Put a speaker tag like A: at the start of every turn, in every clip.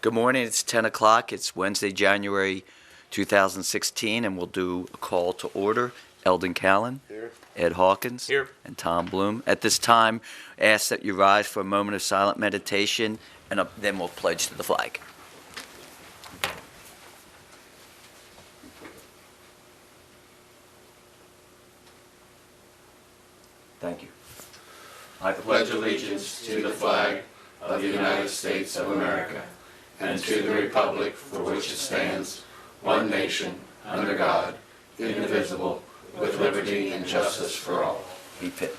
A: Good morning. It's 10 o'clock. It's Wednesday, January 2016, and we'll do a call to order. Eldon Callan.
B: Here.
A: Ed Hawkins.
B: Here.
A: And Tom Bloom. At this time, ask that you rise for a moment of silent meditation, and then we'll pledge to the flag. Thank you. I
C: pledge allegiance to the flag of the United States of America and to the republic for which it stands, one nation, under God, indivisible, with liberty and justice for all.
A: Be fit.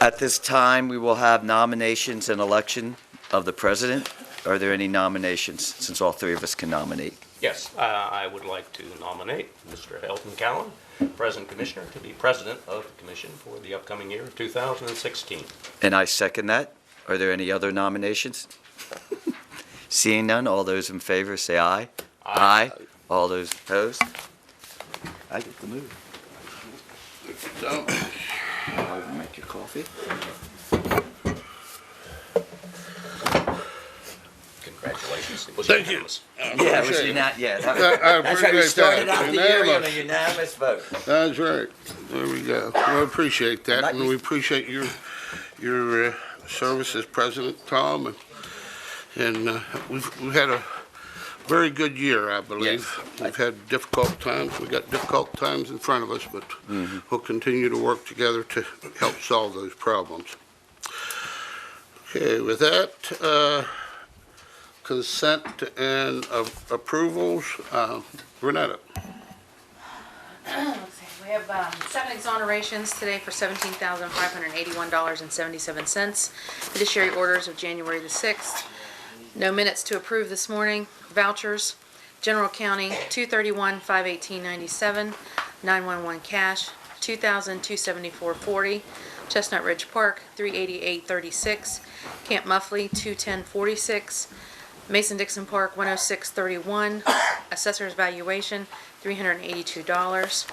A: At this time, we will have nominations and election of the president. Are there any nominations, since all three of us can nominate?
B: Yes, I would like to nominate Mr. Eldon Callan, President Commissioner, to be President of the Commission for the upcoming year of 2016.
A: And I second that. Are there any other nominations? Seeing none, all those in favor say aye.
B: Aye.
A: All those opposed? I get the move. I'll make your coffee.
B: Congratulations. It was
C: Thank you.
B: unanimous.
A: Yeah, it was unanimous.
C: I
A: That's right, we started
C: that.
A: out the year on a
C: Unanimous.
A: unanimous vote.
C: That's right. There we go. Well, I appreciate that, and we appreciate your service as president, Tom. And we've had a very good year, I believe.
A: Yes.
C: We've had difficult times. We've got difficult times in front of us, but we'll continue to work together to help solve those problems. Okay, with that, consent and approvals. Renetta.
D: Let's see, we have 7 exonerations today for $17,581.77. Fiduciary orders of January the 6th. No minutes to approve this morning. Vouchers, General County, $231,518.97. 911 cash, $2,274.40. Chestnut Ridge Park, $388.36. Camp Muffley, $210.46. Mason-Dixon Park, $106.31. Assessor's valuation, $382.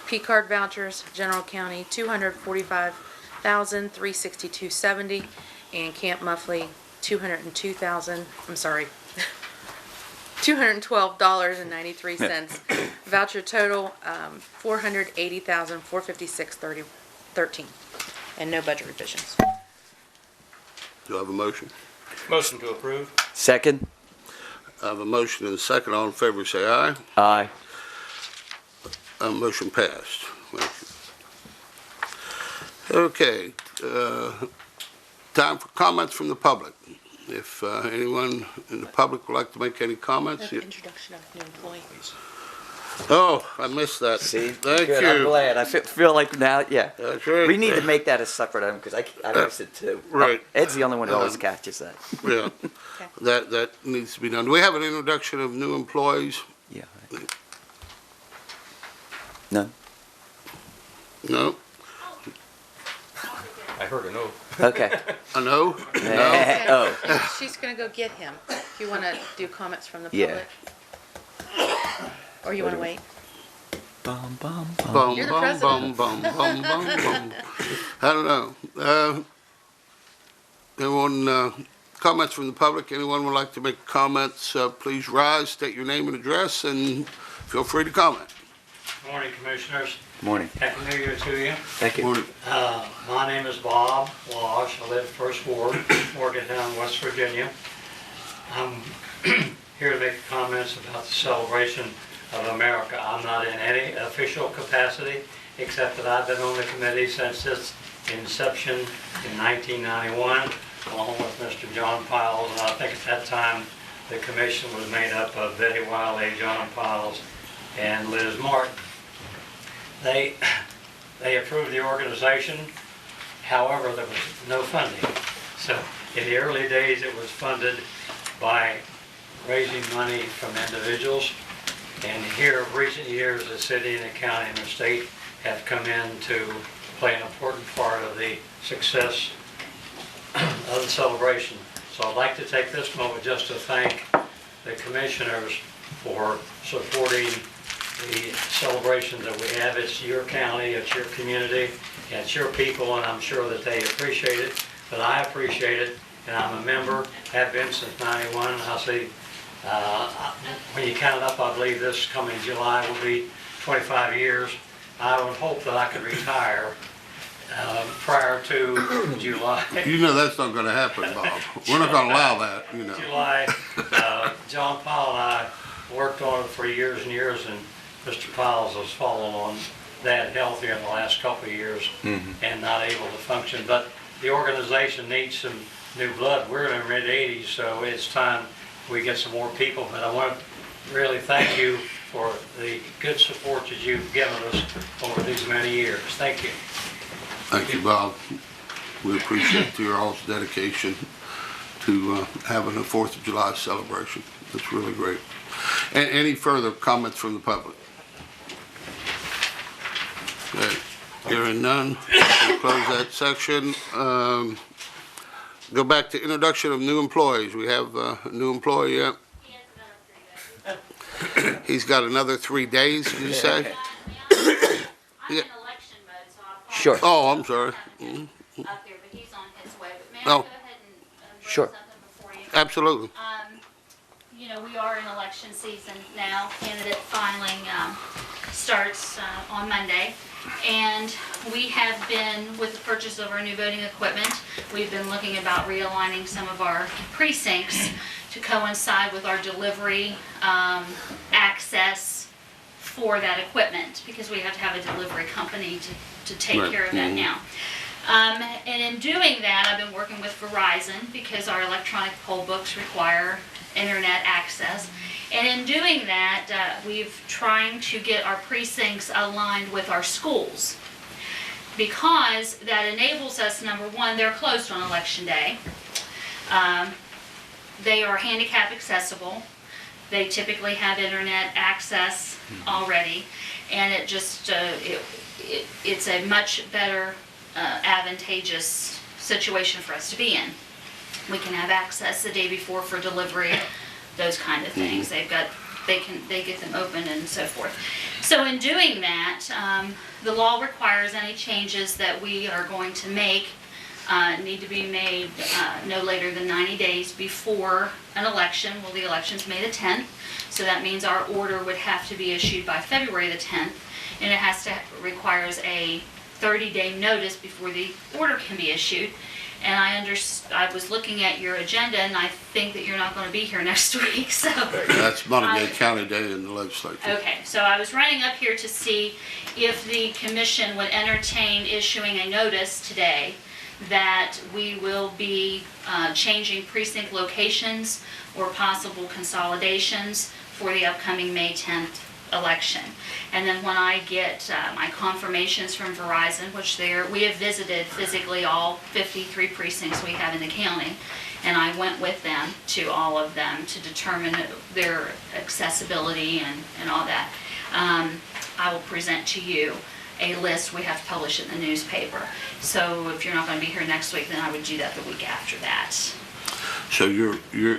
D: P-card vouchers, General County, $245,362.70. And Camp Muffley, $212.93. Voucher total, $480,456.13. And no budget revisions.
C: Do I have a motion?
B: Motion to approve.
A: Second?
C: I have a motion and a second. All in favor say aye.
A: Aye.
C: Motion passed. Thank you. Okay, time for comments from the public. If anyone in the public would like to make any comments.
D: Introduction of new employees.
C: Oh, I missed that.
A: See?
C: Thank
A: Good,
C: you.
A: I'm glad. I feel like now, yeah.
C: That's right.
A: We need to make that a separate item, because I missed it too.
C: Right.
A: Ed's the only one who always catches that.
C: Yeah, that needs to be done. Do we have an introduction of new employees?
A: Yeah. No?
C: No?
B: I heard a no.
A: Okay.
C: A no? No?
D: Okay.
A: Oh.
D: She's gonna go get him. If you wanna do comments from the
A: Yeah.
D: public. Or you wanna wait?
A: Bum, bum, bum.
C: Bum,
D: You're the
C: bum,
D: president.
C: bum, bum, bum, bum, bum. I don't know. Anyone, comments from the public? Anyone would like to make comments, please rise, state your name and address, and feel free to comment.
E: Morning, Commissioners.
A: Morning.
E: Happy New Year to you.
A: Thank you.
C: Morning.
E: My name is Bob Walsh. I live First Ward, Morgantown, West Virginia. I'm here to make comments about the celebration of America. I'm not in any official capacity, except that I've been on the committee since its inception in 1991, along with Mr. John Piles, and I think at that time the commission was made up of Betty Wiley, John Piles, and Liz Martin. They approved the organization, however, there was no funding. So in the early days, it was funded by raising money from individuals. And here, in recent years, the city and the county and the state have come in to play an important part of the success of the celebration. So I'd like to take this moment just to thank the commissioners for supporting the celebration that we have. It's your county, it's your community, it's your people, and I'm sure that they appreciate it, but I appreciate it, and I'm a member, have been since '91. I'll say, when you count it up, I believe this coming July will be 25 years. I would hope that I could retire prior to July.
C: You know that's not gonna happen, Bob. We're not gonna allow that, you know.
E: July, John Powell and I worked on it for years and years, and Mr. Powell's has fallen on bad health here in the last couple of years and not able to function. But the organization needs some new blood. We're in the mid-80s, so it's time we get some more people. But I want to really thank you for the good support that you've given us over these many years. Thank you.
C: Thank you, Bob. We appreciate your all's dedication to having a 4th of July celebration. That's really great. Any further comments from the public? Okay, hearing none, we'll close that section. Go back to introduction of new employees. We have a new employee yet? He's got another 3 days, did you say?
F: I'm in election mode, so I'll
A: Sure.
C: Oh, I'm sorry.
F: up there, but he's on his way. But may I
C: Oh.
F: go ahead and
A: Sure.
F: bring something before you?
C: Absolutely.
F: You know, we are in election season now. Candidate filing starts on Monday. And we have been, with the purchase of our new voting equipment, we've been looking about realigning some of our precincts to coincide with our delivery access for that equipment, because we have to have a delivery company to take
C: Right.
F: care of that now. And in doing that, I've been working with Verizon, because our electronic poll books require internet access. And in doing that, we've trying to get our precincts aligned with our schools, because that enables us, number one, they're closed on election day. They are handicap accessible. They typically have internet access already, and it just it's a much better advantageous situation for us to be in. We can have access the day before for delivery, those kind of things. They get them open and so forth. So in doing that, the law requires any changes that we are going to make need to be made no later than 90 days before an election. Well, the election's May the 10th, so that means our order would have to be issued by February the 10th, and it requires a 30-day notice before the order can be issued. And I was looking at your agenda, and I think that you're not going to be here next week, so.
C: That's Monongalia County Day in the legislature.
F: Okay, so I was running up here to see if the commission would entertain issuing a notice today that we will be changing precinct locations or possible consolidations for the upcoming May 10th election. And then when I get my confirmations from Verizon, which we have visited physically all 53 precincts we have in the county, and I went with them to all of them to determine their accessibility and all that. I will present to you a list. We have to publish it in the newspaper. So if you're not going to be here next week, then I would do that the week after that.
C: So you're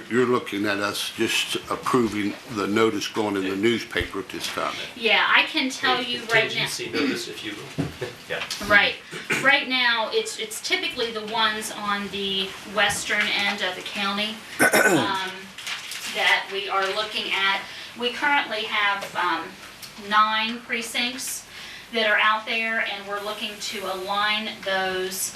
C: looking at us just approving the notice going in the newspaper at this time?
F: Yeah, I can tell you right now.
B: Contingency notice, if you will. Yeah.
F: Right. Right now, it's typically the ones on the western end of the county that we are looking at. We currently have 9 precincts that are out there, and we're looking to align those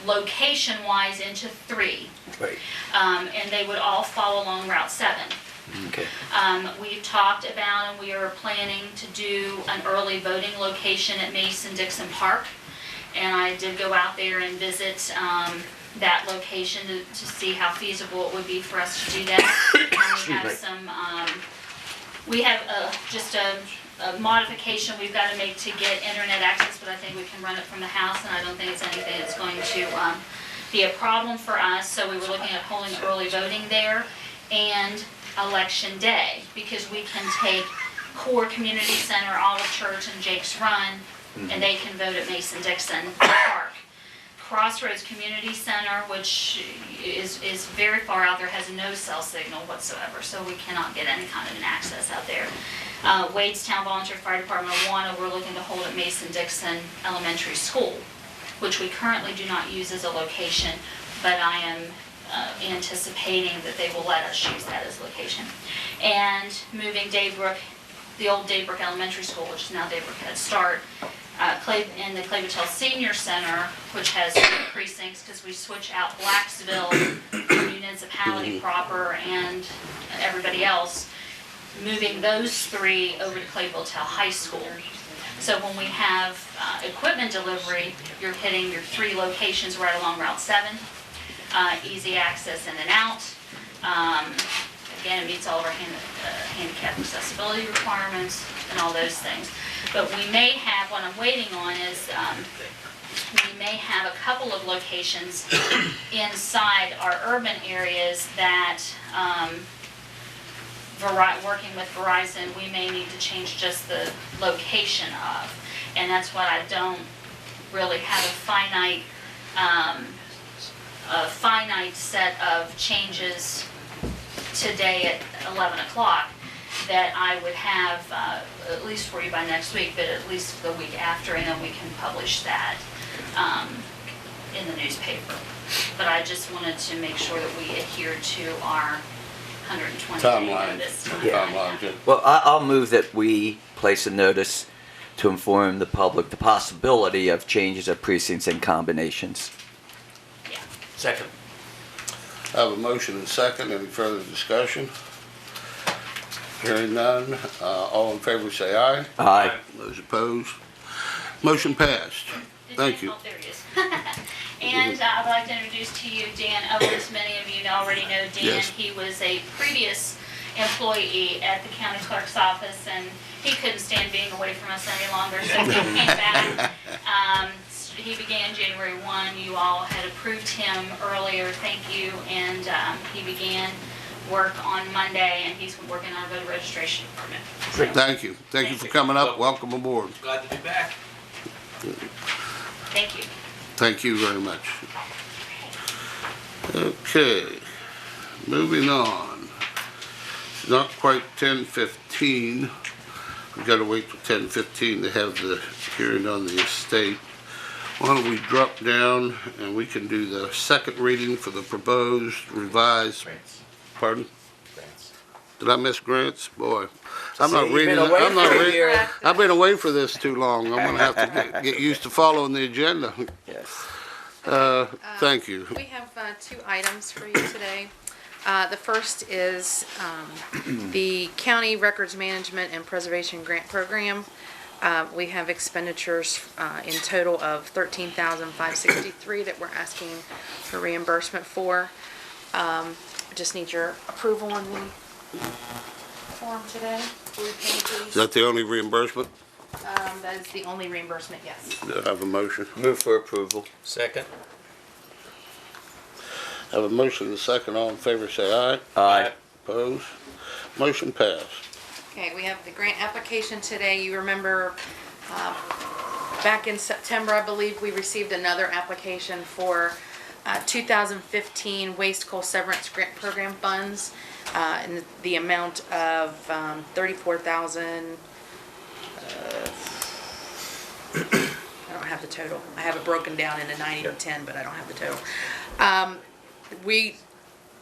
F: location-wise into 3.
A: Right.
F: And they would all fall along Route 7.
A: Okay.
F: We've talked about, and we are planning to do an early voting location at Mason-Dixon Park. And I did go out there and visit that location to see how feasible it would be for us to do that. And we have just a modification we've got to make to get internet access, but I think we can run it from the house, and I don't think it's anything that's going to be a problem for us. So we were looking at holding early voting there and election day, because we can take Core Community Center, Olive Church, and Jake's Run, and they can vote at Mason-Dixon Park. Crossroads Community Center, which is very far out there, has no cell signal whatsoever, so we cannot get any kind of an access out there. Wadestown Volunteer Fire Department of Awana, we're looking to hold at Mason-Dixon Elementary School. which we currently do not use as a location, but I am anticipating that they will let us use that as a location. And moving Daybrook, the old Daybrook Elementary School, which is now Daybrook Head Start, in the Clayville Senior Center, which has 3 precincts, because we switch out Blacksville, the municipality proper, and everybody else, moving those 3 over to Clayville High School. So when we have equipment delivery, you're hitting your 3 locations right along Route 7, easy access in and out. Again, it meets all of our handicap accessibility requirements and all those things. But we may have, what I'm waiting on is, we may have a couple of locations inside our urban areas that, working with Verizon, we may need to change just the location of. And that's what I don't really have a finite set of changes today at 11 o'clock that I would have at least for you by next week, but at least the week after, and then we can publish that in the newspaper. But I just wanted to make sure that we adhere to our 120-day
C: Timeline.
F: notice.
C: Timeline, yeah.
A: Well, I'll move that we place a notice to inform the public the possibility of changes of precincts and combinations.
F: Yeah.
B: Second.
C: I have a motion and second. Any further discussion? Hearing none. All in favor say aye.
A: Aye.
C: Those opposed? Motion passed. Thank you.
F: Oh, there he is. And I would like to introduce to you Dan Owens. Many of you already know Dan.
C: Yes.
F: He was a previous employee at the county clerk's office, and he couldn't stand being away from us any longer, so he came back. He began January 1. You all had approved him earlier, thank you, and he began work on Monday, and he's working on a voter registration department.
C: Thank you. Thank you for coming up. Welcome aboard.
B: Glad to be back.
F: Thank you.
C: Thank you very much. Okay, moving on. It's not quite 10:15. We've got to wait till 10:15 to have the hearing on the estate. Why don't we drop down and we can do the second reading for the proposed revised, pardon? Did I miss grants? Boy, I'm not
A: See, you've
C: reading,
A: been away
C: I'm not
A: for a
C: reading.
A: year.
C: I've been away for this too long. I'm gonna have to get used to following the agenda.
A: Yes.
C: Thank you.
D: We have 2 items for you today. The first is the County Records Management and Preservation Grant Program. We have expenditures in total of $13,563 that we're asking for reimbursement for. Just need your approval on the form today. Will you pay,
C: Is
D: please?
C: that the only reimbursement?
D: That is the only reimbursement, yes.
C: Do I have a motion?
A: Move for approval.
B: Second.
C: I have a motion and a second. All in favor say aye.
A: Aye.
C: Opposed? Motion passed.
D: Okay, we have the grant application today. You remember back in September, I believe, we received another application for 2015 Waste Coal Severance Grant Program funds in the amount of $34,000. I don't have the total. I have it broken down into 90 and 10, but I don't have the total. We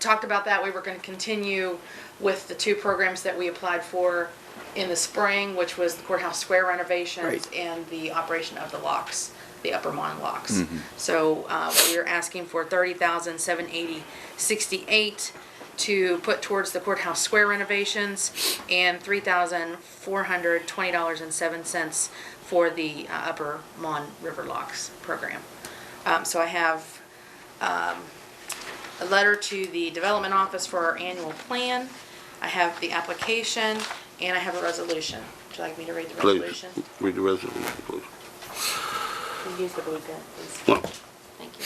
D: talked about that. We were going to continue with the 2 programs that we applied for in the spring, which was the courthouse square renovations
A: Right.
D: and the operation of the locks, the upper Mon locks. So we are asking for $30,780.68 to put towards the courthouse square renovations and $3,420.07 for the upper Mon River locks program. So I have a letter to the development office for our annual plan. I have the application, and I have a resolution. Would you like me to read the
C: Please,
D: resolution?
C: read the resolution, please.
D: Can you use the blue pen, please?
C: Well,
D: Thank you.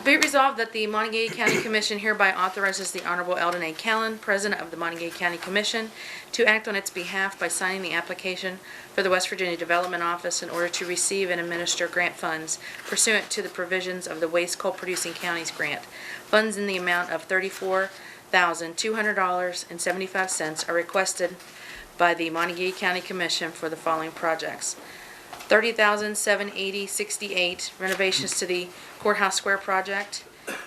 D: Be it resolved that the Monongalia County Commission hereby authorizes the Honorable Eldon A. Callen, President of the Monongalia County Commission, to act on its behalf by signing the application for the West Virginia Development Office in order to receive and administer grant funds pursuant to the provisions of the Waste Coal Producing Counties Grant. Funds in the amount of $34,200.75 are requested by the Monongalia County Commission for the following projects: $30,780.68 renovations to the Courthouse Square project,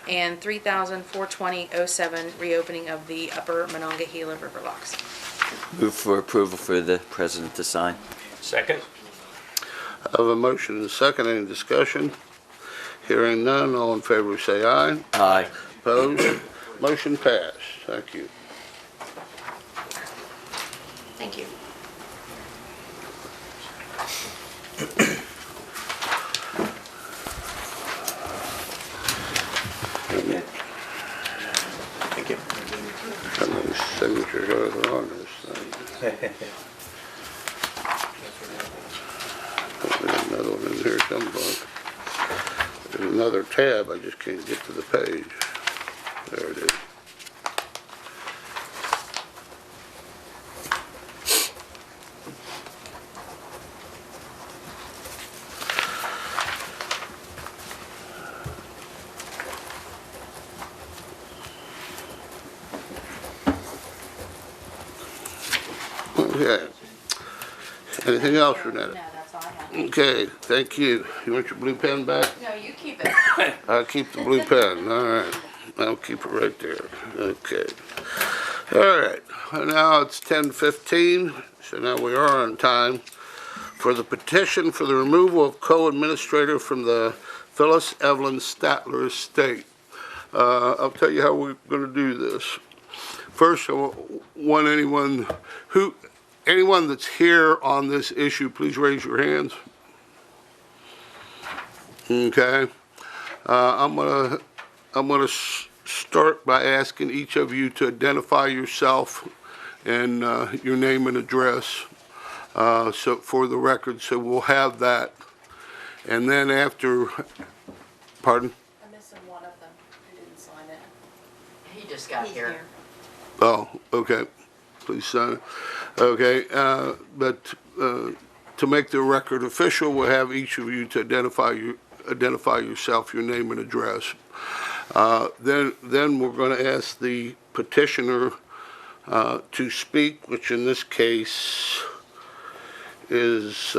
D: and $3,420.07 reopening of the upper Monongalia river locks.
A: Move for approval for the president to sign.
B: Second?
C: I have a motion and a second. Any discussion? Hearing none, all in favor say aye.
A: Aye.
C: Opposed? Motion passed. Thank you.
D: Thank you.
A: Thank you.
C: How many signatures are there on this thing? There's another one in here somewhere. There's another tab, I just can't get to the page. There it is. Okay. Anything else, Renetta?
D: No, that's all I have.
C: Okay, thank you. You want your blue pen back?
D: No, you keep it.
C: I'll keep the blue pen, all right. I'll keep it right there, okay. All right, now it's 10:15, so now we are on time for the petition for the removal of co-administrator from the Phyllis Evelyn Statler estate. I'll tell you how we're gonna do this. First, I want anyone that's here on this issue, please raise your hands. Okay. I'm gonna start by asking each of you to identify yourself and your name and address, so for the record, so we'll have that. And then after, pardon?
D: I'm missing one of them who didn't sign it.
G: He just got here.
C: Oh, okay. Please sign it. Okay, but to make the record official, we'll have each of you to identify yourself, your name and address. Then we're going to ask the petitioner to speak, which in this case is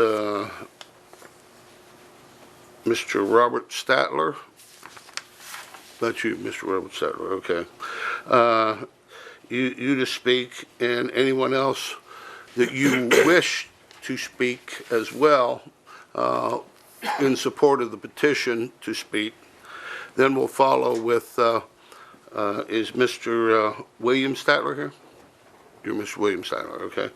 C: Mr. Robert Statler. That's you, Mr. Robert Statler, okay. You to speak, and anyone else that you wish to speak as well in support of the petition to speak. Then we'll follow with, is Mr. William Statler here? You're Mr. William Statler, okay.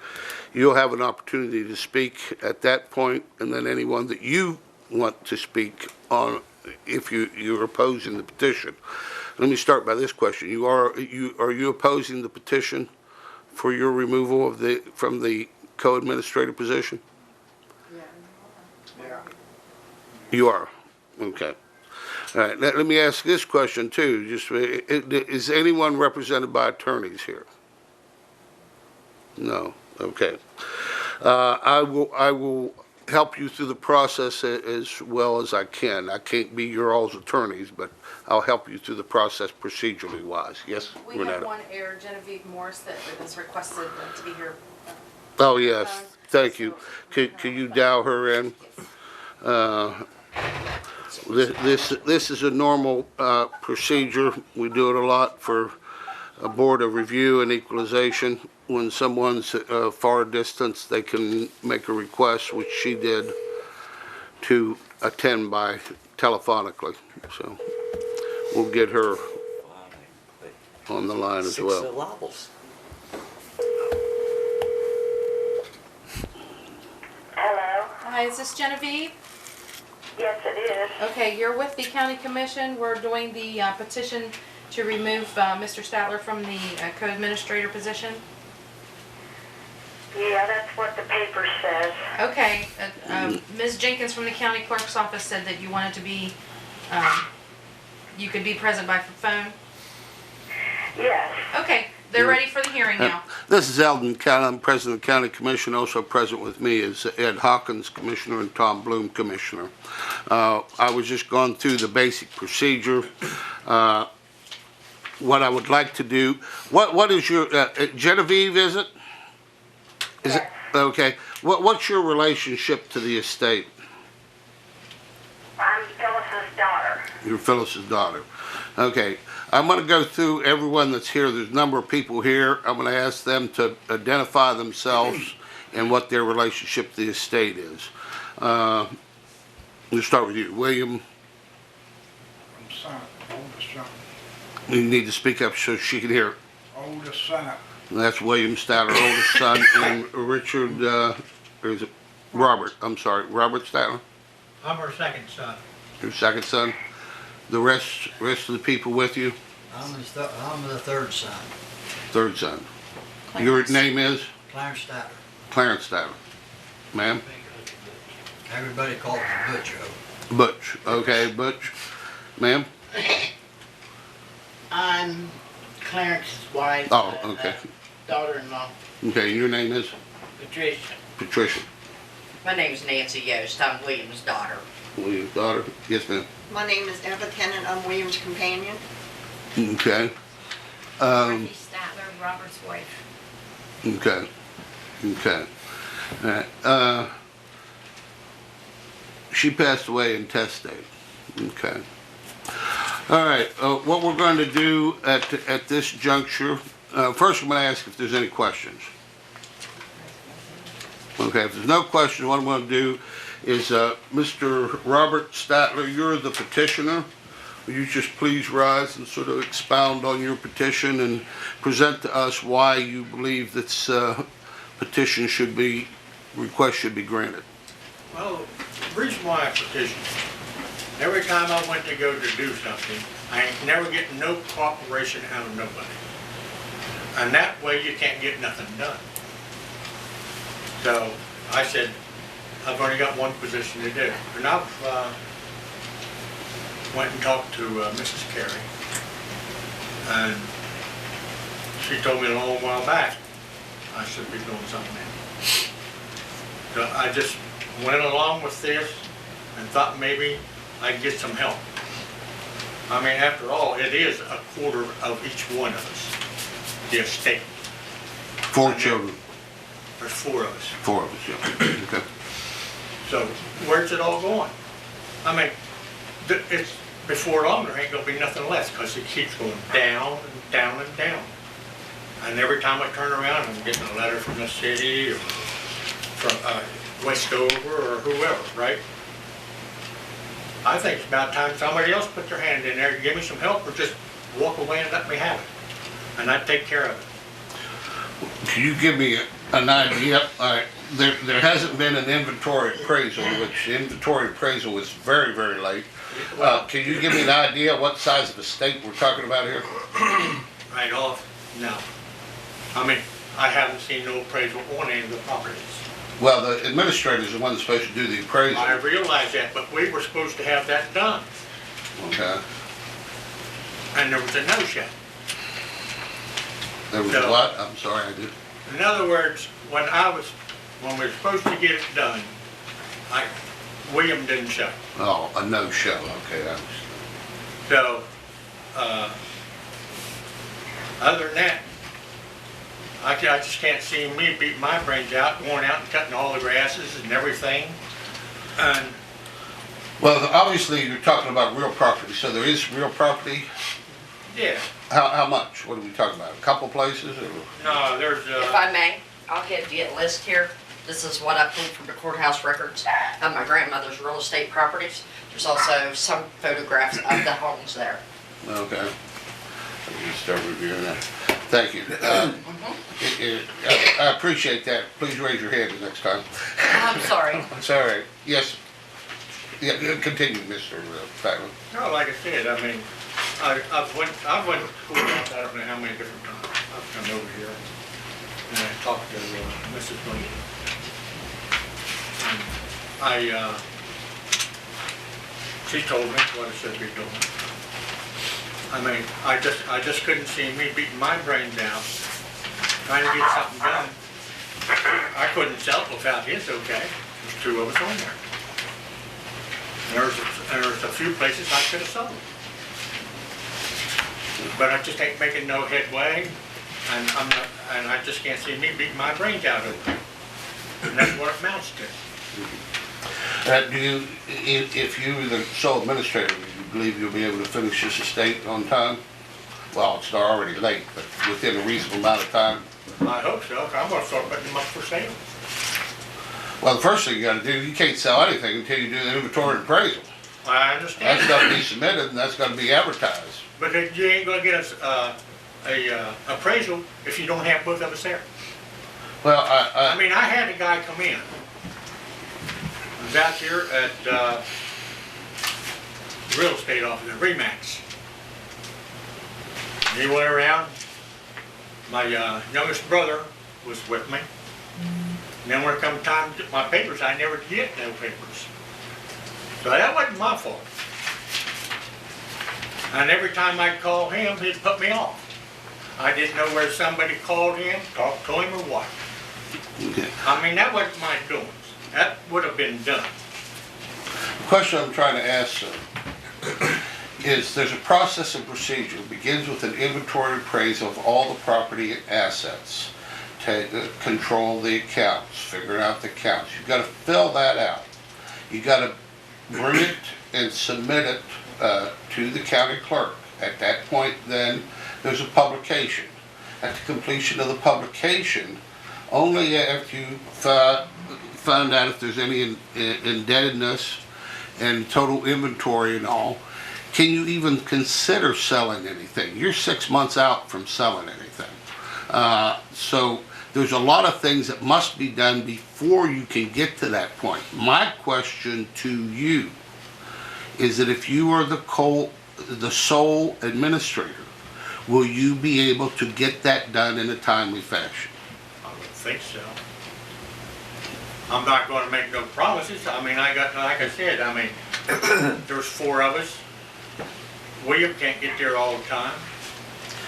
C: You'll have an opportunity to speak at that point, and then anyone that you want to speak on, if you're opposing the petition. Let me start by this question. Are you opposing the petition for your removal from the co-administrator position?
G: Yeah.
C: You are? Okay. All right, let me ask this question too. Is anyone represented by attorneys here? No, okay. I will help you through the process as well as I can. I can't be your all's attorneys, but I'll help you through the process procedurally wise. Yes,
D: We
C: Renetta?
D: have one error, Genevieve Morse, that has requested to be here.
C: Oh, yes, thank you. Could you dial her in? This is a normal procedure. We do it a lot for a board of review and equalization. When someone's far distance, they can make a request, which she did, to attend by telephonically. So we'll get her on the line as well.
A: 6 syllables.
H: Hello?
D: Hi, is this Genevieve?
H: Yes, it is.
D: Okay, you're with the county commission. We're doing the petition to remove Mr. Statler from the co-administrator position.
H: Yeah, that's what the paper says.
D: Okay, Ms. Jenkins from the county clerk's office said that you wanted to be, you could be present by phone.
H: Yes.
D: Okay, they're ready for the hearing now.
C: This is Eldon County. I'm president of the county commission. Also present with me is Ed Hawkins, commissioner, and Tom Bloom, commissioner. I was just going through the basic procedure. What I would like to do, what is your, Genevieve, is it? Is it? Okay. What's your relationship to the estate? You're Phyllis's daughter. Okay. I'm going to go through everyone that's here. There's a number of people here. I'm going to ask them to identify themselves and what their relationship to the estate is. We'll start with you. William,
I: I'm son, oldest son,
C: you need to speak up so she can hear.
I: oldest son.
C: That's William Statler, oldest son, and Richard, or is it Robert? I'm sorry, Robert Statler,
I: I'm her second son.
C: your second son. The rest of the people with you,
J: I'm the third son,
C: third son. Your name is
J: Clarence Statler.
C: Clarence Statler. Ma'am?
J: Everybody calls me Butcho.
C: Butch. Okay, Butch. Ma'am?
K: I'm Clarence's wife.
C: Oh, okay.
K: Daughter-in-law,
C: Okay, your name is
K: Patricia.
C: Patricia.
G: My name's Nancy Yost. I'm William's daughter.
C: William's daughter. Yes, ma'am.
L: My name is Eva Tennant. I'm William's companion.
C: Okay.
F: Dorothy Statler, Robert's wife.
C: Okay. Okay. All right. She passed away intestate. Okay. All right. What we're going to do at this juncture, first I'm going to ask if there's any questions. Okay. If there's no questions, what I'm going to do is, Mr. Robert Statler, you're the petitioner. Will you just please rise and sort of expound on your petition and present to us why you believe this petition request should be granted?
I: Well, the reason why I petitioned, every time I went to go to do something, I ain't never getting no cooperation out of nobody. And that way you can't get nothing done. So I said, I've only got one position to do. And I've went and talked to Mrs. Carey. And she told me a long while back I should be doing something. So I just went along with this and thought maybe I'd get some help. I mean, after all, it is a quarter of each one of us, the estate.
C: 4 children.
I: There's 4 of us.
C: 4 of us, yeah. Okay.
I: So where's it all going? I mean, it's before long there ain't gonna be nothing left because it keeps going down and down and down. And every time I turn around, I'm getting a letter from the city or from Westover or whoever, right? I think it's about time somebody else put their hand in there and give me some help or just walk away and let me have it. And I'd take care of it.
C: Can you give me an idea? There hasn't been an inventory appraisal, which the inventory appraisal was very, very late. Can you give me an idea what size of estate we're talking about here?
I: Right off, no. I mean, I haven't seen no appraisal on any of the properties.
C: Well, the administrator's the one that's supposed to do the appraisal.
I: I realize that, but we were supposed to have that done.
C: Okay.
I: And there was a no-show.
C: There was
I: No.
C: what? I'm sorry, I did.
I: In other words, when we were supposed to get it done, William didn't show.
C: Oh, a no-show. Okay, I understand.
I: So, other than that, I just can't see me beating my brains out, going out and cutting all the grasses and everything. And
C: Well, obviously, you're talking about real property, so there is real property.
I: yeah,
C: How much? What are we talking about? A couple places? Or?
I: no, there's,
G: If I may, I'll give you a list here. This is what I pulled from the courthouse records of my grandmother's real estate properties. There's also some photographs of the homes there.
C: Okay. Let me start reviewing that. Thank you. I appreciate that. Please raise your hand the next time.
G: I'm sorry.
C: It's all right. Yes. Yeah, continue, Mr. Fatman.
I: no, like I said, I mean, I've went to courthouse, I don't know how many different times. I've come over here and I talked to Mrs. Bundy. She told me what I should be doing. I mean, I just couldn't see me beating my brains out, trying to get something done. I couldn't sell it without his okay. There's 2 of us on there. There's a few places I could have sold. But I just ain't making no headway, and I just can't see me beating my brains out over it. And that's what it amounts to.
C: If you were the sole administrator, would you believe you'll be able to finish this estate on time? Well, it's already late, but within a reasonable amount of time.
I: I hope so, 'cause I'm gonna start putting them up for sale.
C: Well, the first thing you gotta do, you can't sell anything until you do the inventory and appraisal.
I: I understand.
C: That's gotta be submitted and that's gotta be advertised.
I: But you ain't gonna get us, a appraisal if you don't have both of us there.
C: Well,
I: I mean, I had a guy come in. He was out here at, real estate office, at Remax. He went around, my, youngest brother was with me. And then when it come time to get my papers, I never get no papers. So that wasn't my fault. And every time I'd call him, he'd put me off. I didn't know whether somebody called him, talked to him, or what.
C: okay.
I: I mean, that wasn't my doings. That would have been done.
C: The question I'm trying to ask, sir, is there's a process and procedure. It begins with an inventory appraisal of all the property and assets. Control the accounts, figure out the accounts. You've got to fill that out. You got to bring it and submit it to the county clerk. At that point, then, there's a publication. At the completion of the publication, only after you find out if there's any indebtedness and total inventory and all, can you even consider selling anything. You're 6 months out from selling anything. So there's a lot of things that must be done before you can get to that point. My question to you is that if you are the sole administrator, will you be able to get that done in a timely fashion?
I: I would think so. I'm not gonna make no promises. I mean, like I said, I mean, there's 4 of us. William can't get there all the time.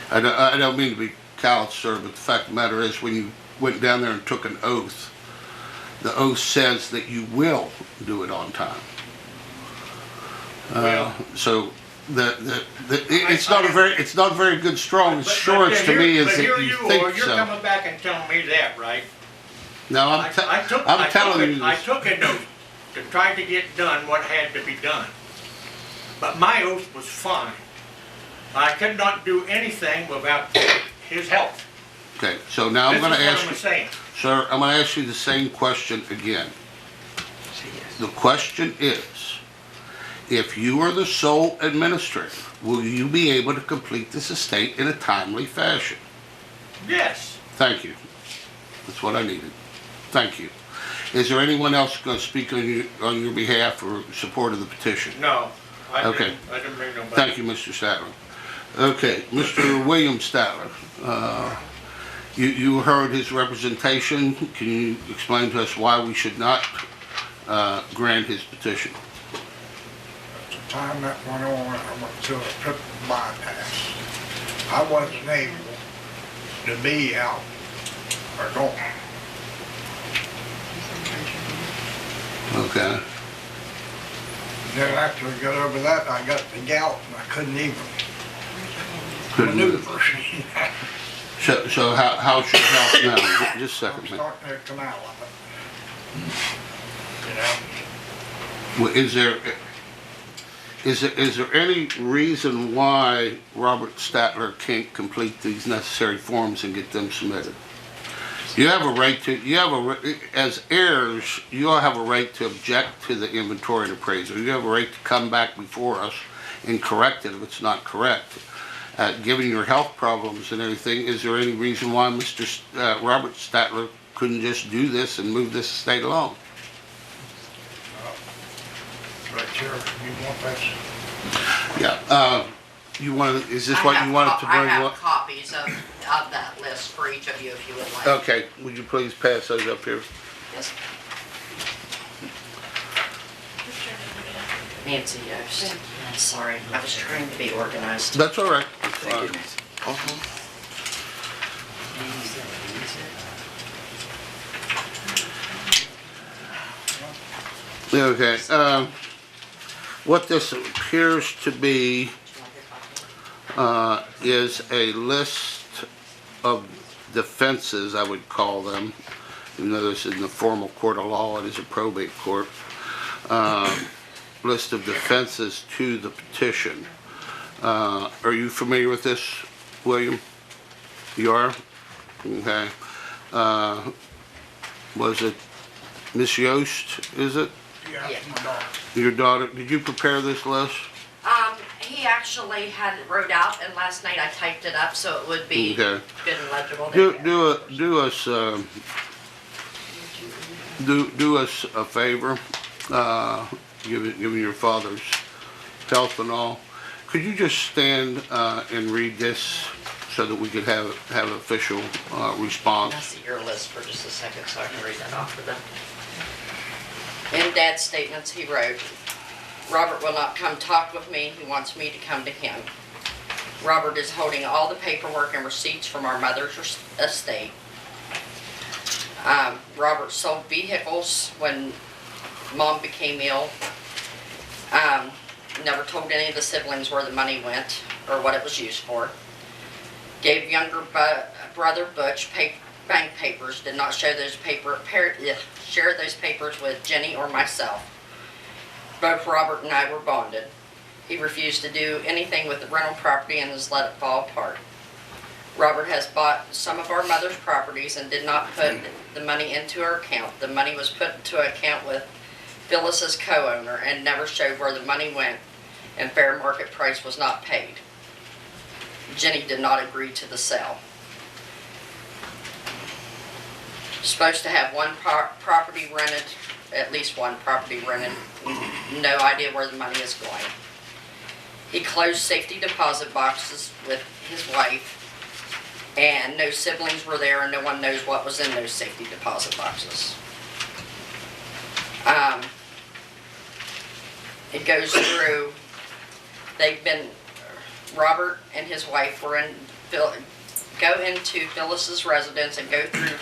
C: I don't mean to be callous, sir, but the fact of the matter is when you went down there and took an oath, the oath says that you will do it on time.
I: Well,
C: So it's not a very good strong assurance to me is that you think
I: You're
C: so.
I: coming back and telling me that, right?
C: No, I'm telling you
I: I
C: this.
I: took an oath to try to get done what had to be done. But my oath was fine. I could not do anything without his help.
C: Okay, so now I'm gonna ask
I: This is
C: you,
I: what I'm saying.
C: sir, I'm gonna ask you the same question again. The question is, if you are the sole administrator, will you be able to complete this estate in a timely fashion?
I: Yes.
C: Thank you. That's what I needed. Thank you. Is there anyone else going to speak on your behalf or support of the petition?
I: No.
C: Okay.
I: I didn't bring nobody.
C: Thank you, Mr. Statler. Okay, Mr. William Statler, you heard his representation. Can you explain to us why we should not grant his petition?
M: At the time that went on, I went to a triple bypass. I wasn't able to be out or going.
C: Okay.
M: Then after I got over that, I got the gout and I couldn't even maneuver.
C: So how's your health now? Just a
M: I'm
C: second, man.
M: starting to come out of it. You know?
C: Well, is there any reason why Robert Statler can't complete these necessary forms and get them submitted? You have a right to, as heirs, you all have a right to object to the inventory and appraisal. You have a right to come back before us and correct it if it's not correct. Given your health problems and everything, is there any reason why Mr. Robert Statler couldn't just do this and move this estate along?
M: Right here, you want that?
C: Yeah, is this what you wanted to bring
G: I have
C: up?
G: copies of that list for each of you if you would like.
C: Okay, would you please pass those up here?
G: Yes. Nancy Yost. I'm sorry, I was trying to be organized.
C: That's all right.
A: Thank you, Nancy.
C: Okay, what this appears to be is a list of defenses, I would call them. You know, this is in the formal court of law, it is a probate court. list of defenses to the petition. Are you familiar with this, William? You are? Okay. Was it Miss Yost, is it?
M: Yeah,
G: Yeah.
M: my daughter.
C: Your daughter, did you prepare this list?
G: He actually had it wrote out, and last night I typed it up so it would be
C: Okay.
G: good and legible. There you go.
C: Do us a favor, given your father's health and all. Could you just stand and read this so that we could have official response?
G: I'll see your list for just a second so I can read that off for them. In Dad's statements, he wrote, Robert will not come talk with me. He wants me to come to him. Robert is holding all the paperwork and receipts from our mother's estate. Robert sold vehicles when Mom became ill. Never told any of the siblings where the money went or what it was used for. Gave younger brother Butch bank papers. Did not share those papers with Jenny or myself. Both Robert and I were bonded. He refused to do anything with the rental property and has let it fall apart. Robert has bought some of our mother's properties and did not put the money into her account. The money was put into an account with Phyllis's co-owner and never showed where the money went, and fair market price was not paid. Jenny did not agree to the sale. Supposed to have one property rented, at least one property rented, no idea where the money is going. He closed safety deposit boxes with his wife, and no siblings were there and no one knows what was in those safety deposit boxes. It goes through, Robert and his wife go into Phyllis's residence and go through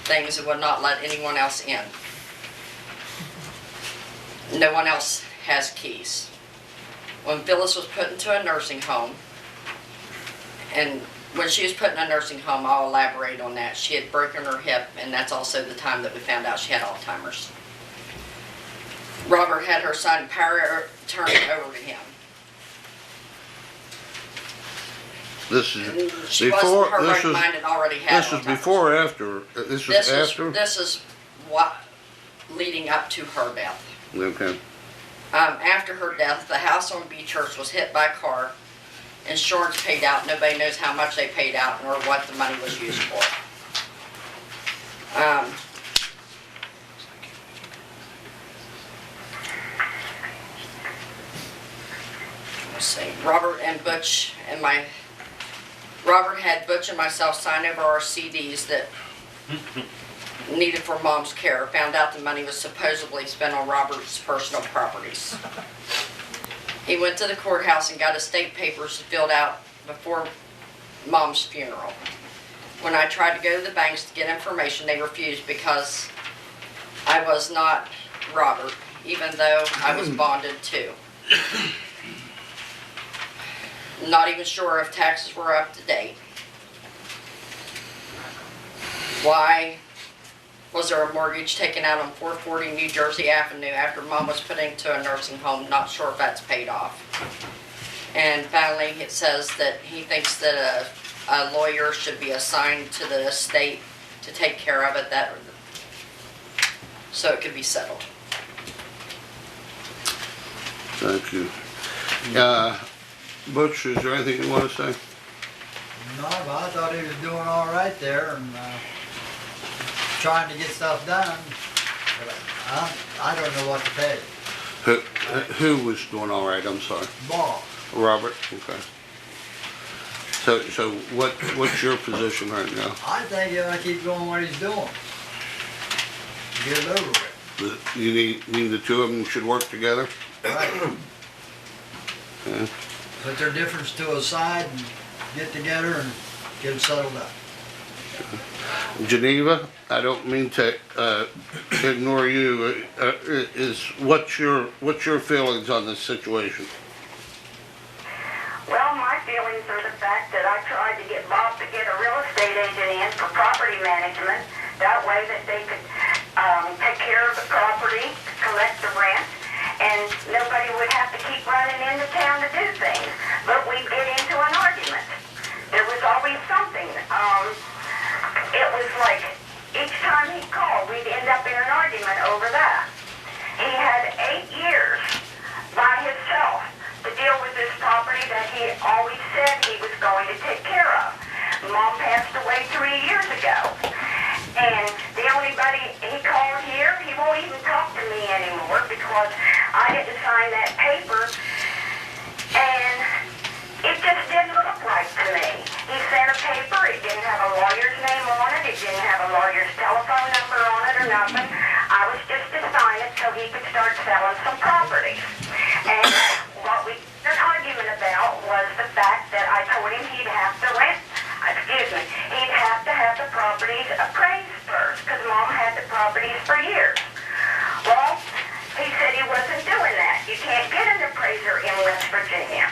G: things and would not let anyone else in. No one else has keys. When Phyllis was put into a nursing home, and when she was put in a nursing home, I'll elaborate on that. She had broken her hip, and that's also the time that we found out she had Alzheimer's. Robert had her son power attorney over to him.
C: This is
G: She
C: before.
G: wasn't her right mind and already had
C: This is
G: Alzheimer's.
C: before or after? This was after.
G: This is what leading up to her death.
C: Okay.
G: After her death, the house on Beechurst was hit by a car. Insurance paid out. Nobody knows how much they paid out or what the money was used for. Let's see. Robert had Butch and myself sign over our CDs that needed for Mom's care. Found out the money was supposedly spent on Robert's personal properties. He went to the courthouse and got estate papers filled out before Mom's funeral. When I tried to go to the banks to get information, they refused because I was not Robert, even though I was bonded too. Not even sure if taxes were up to date. Why was there a mortgage taken out on 440 New Jersey Avenue after Mom was put into a nursing home? Not sure if that's paid off. And finally, it says that he thinks that a lawyer should be assigned to the estate to take care of it, so it could be settled.
C: Thank you. Butch, is there anything you want to say?
J: No, but I thought he was doing all right there and trying to get stuff done. But I don't know what to tell you.
C: Who was doing all right? I'm sorry.
J: Bob,
C: Robert. Okay. So what's your position right now?
J: I think he ought to keep doing what he's doing. Get it over with.
C: You mean the two of them should work together?
J: Right.
C: Okay.
J: Put their difference to a side and get together and get them settled up.
C: Geneva, I don't mean to ignore you. What's your feelings on this situation?
H: Well, my feelings are the fact that I tried to get Bob to get a real estate agent in for property management. That way that they could take care of the property, collect the rent, and nobody way 3 years ago. And the only buddy he called here, he won't even talk to me anymore because I didn't sign that paper. And it just didn't look right to me. He sent a paper, it didn't have a lawyer's name on it, it didn't have a lawyer's telephone number on it or nothing. I was just to sign it so he could start selling some properties. And what we had an argument about was the fact that I told him he'd have to he'd have to have the properties appraised first, because Mom had the properties for years. Well, he said he wasn't doing that. You can't get an appraiser in West Virginia.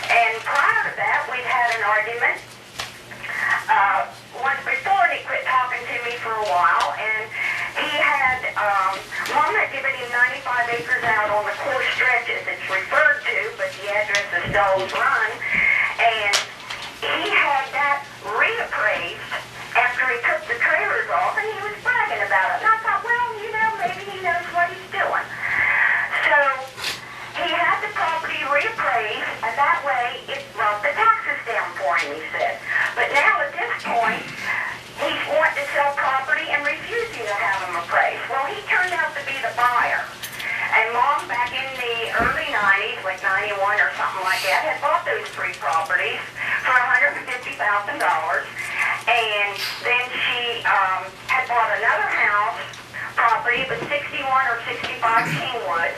H: And prior to that, we'd had an argument once before, and he quit talking to me for a while, and he had, Mom had given him 95 acres out on the core stretches it's referred to, but the address is Dole's Run, and he had that reappraised after he took the trailers off, and he was bragging about it. And I thought, well, you know, maybe he knows what he's doing. So he had the property reappraised, and that way it brought the taxes down for him, he said. But now at this point, he's wanting to sell property and refusing to have them appraised. Well, he turned out to be the buyer. And Mom, back in the early 90s, like 91 or something like that, had bought those 3 properties for $150,000. And then she had bought another house property, but 61 or 65 Kingwood,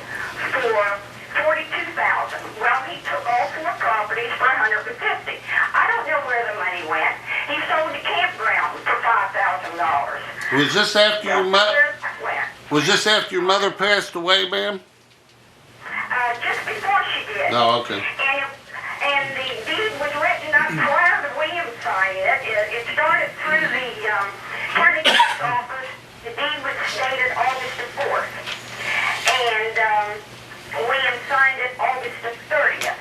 H: for $42,000. Well, he took all 4 properties for $150,000. I don't know where the money went. He sold the campground for $5,000.
C: Was this after your mother?
H: Went.
C: Was this after your mother passed away, ma'am?
H: Just before she did.
C: Oh, okay.
H: And the deed was written up prior to William signing it. It started through the county clerk's office. The deed was dated August the 4th. And William signed it August the 30th.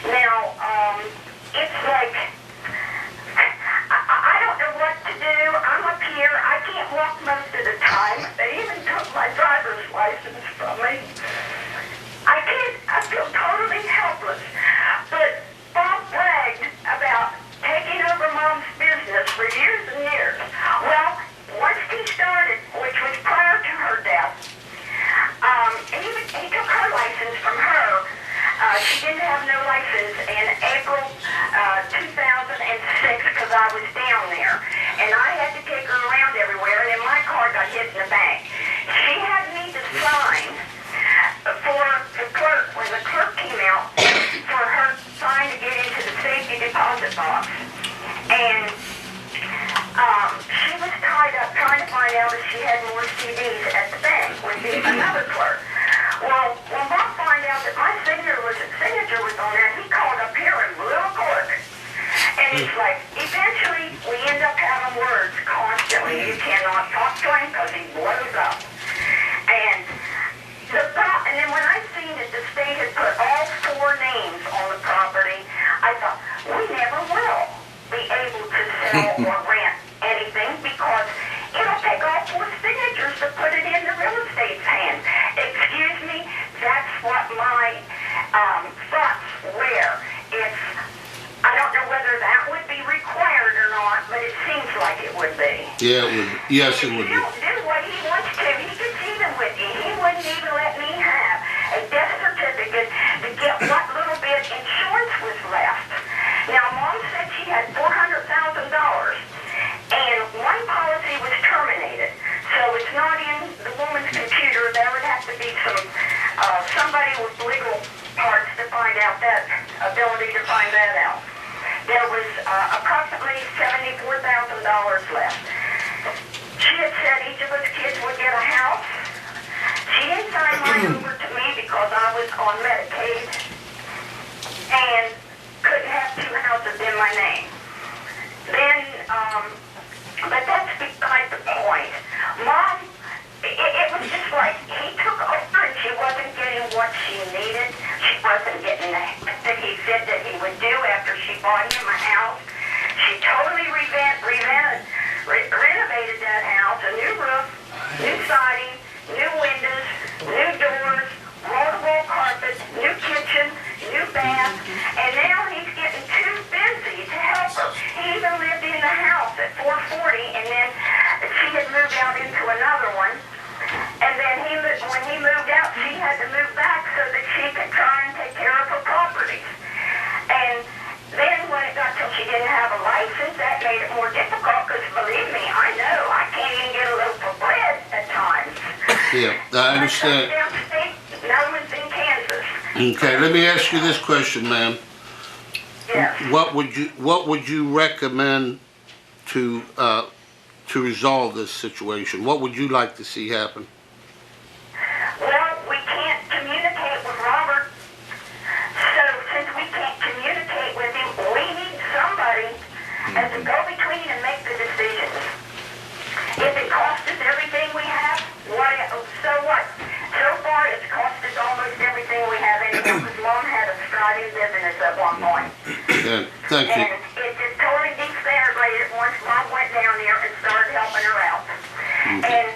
H: Now, it's like, I don't know what to do. I'm up here. I can't walk most of the time. They even took my driver's license from me. I feel totally helpless. But Bob bragged about taking over Mom's business for years and years. Well, once he started, which was prior to her death, he took her license from her. She didn't have no license in April 2006 because I was down there. And I had to take her around everywhere, and then my car got hit in the bank. She had me to sign for the clerk, when the clerk came out, for her sign to get into the safety deposit box. And she was tied up trying to find out if she had more CDs at the bank with another clerk. Well, when Bob found out that my signature was on there, he called up here and blew a cork. And it's like, eventually, we end up having words constantly. You cannot talk to him because he blows up. And then when I seen that the state had put all 4 names on the property, I thought, we never will be able to sell or rent anything because it'll take all 4 signatures to put it in the real estate's hands. Excuse me, that's what my thoughts were. I don't know whether that would be required or not, but it seems like it would be.
C: Yeah, it would. Yes, it would
H: If
C: be.
H: you don't do what he wants to, he gets even with you. He wouldn't even let me have a death certificate to get what little bit insurance was left. Now, Mom said she had $400,000, and one policy was terminated. So it's not in the woman's computer. There would have to be somebody with legal parts to find out that ability to find that out. There was approximately $74,000 left. She had said each
C: Yeah, I understand.
H: Downstate, no one's in Kansas.
C: Okay, let me ask you this question, ma'am.
H: Yes.
C: What would you recommend to resolve this situation? What would you like to see happen?
H: Well, we can't communicate with Robert. So since we can't communicate with him, we need somebody as a go-between and make the decisions. If it costs us everything we have, so what? So far, it's cost us almost everything we have anyhow, because Mom had a thriving business at one point.
C: Yeah, thank you.
H: And it just totally disintegrated once Mom went down there and started helping her out. And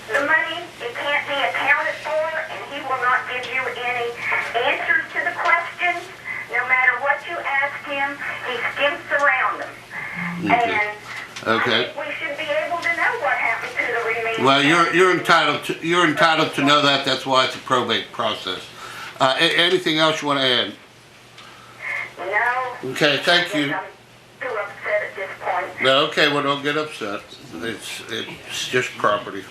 H: the money, it can't be accounted for, and he will not give you any answers to the questions. No matter what you ask him, he skims around them.
C: Okay. Okay.
H: I think we should be able to know what happened to the remaining.
C: Well, you're entitled to know that. That's why it's a probate process. Anything else you want to add?
H: No.
C: Okay, thank you.
H: I'm too upset at this point.
C: No, okay, well, don't get upset. It's just property.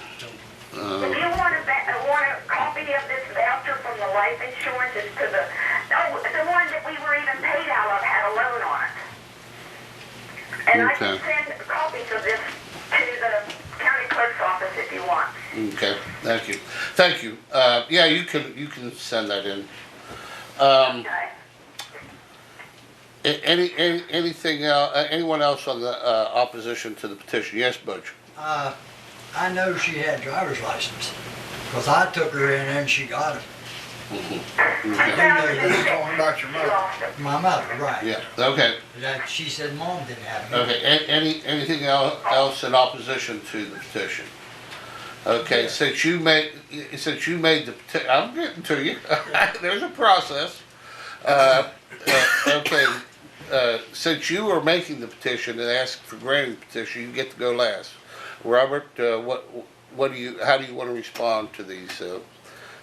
H: If you want a copy of this voucher from the life insurance, it's to the one that we were even paid out of had a loan on it. And I can send copies of this to the county clerk's office if you want.
C: Okay, thank you. Thank you. Yeah, you can send that in.
H: Okay.
C: Anything else, anyone else on the opposition to the petition? Yes, Butch?
J: I know she had driver's license, because I took her in and she got it.
M: You're talking about your mother.
J: My mother, right.
C: Yeah, okay.
J: She said Mom didn't have it.
C: Okay, anything else in opposition to the petition? Okay, since you made the petition, I'm getting to you. There's a process. Okay, since you are making the petition and asking for granting the petition, you get to go last. Robert, how do you want to respond to these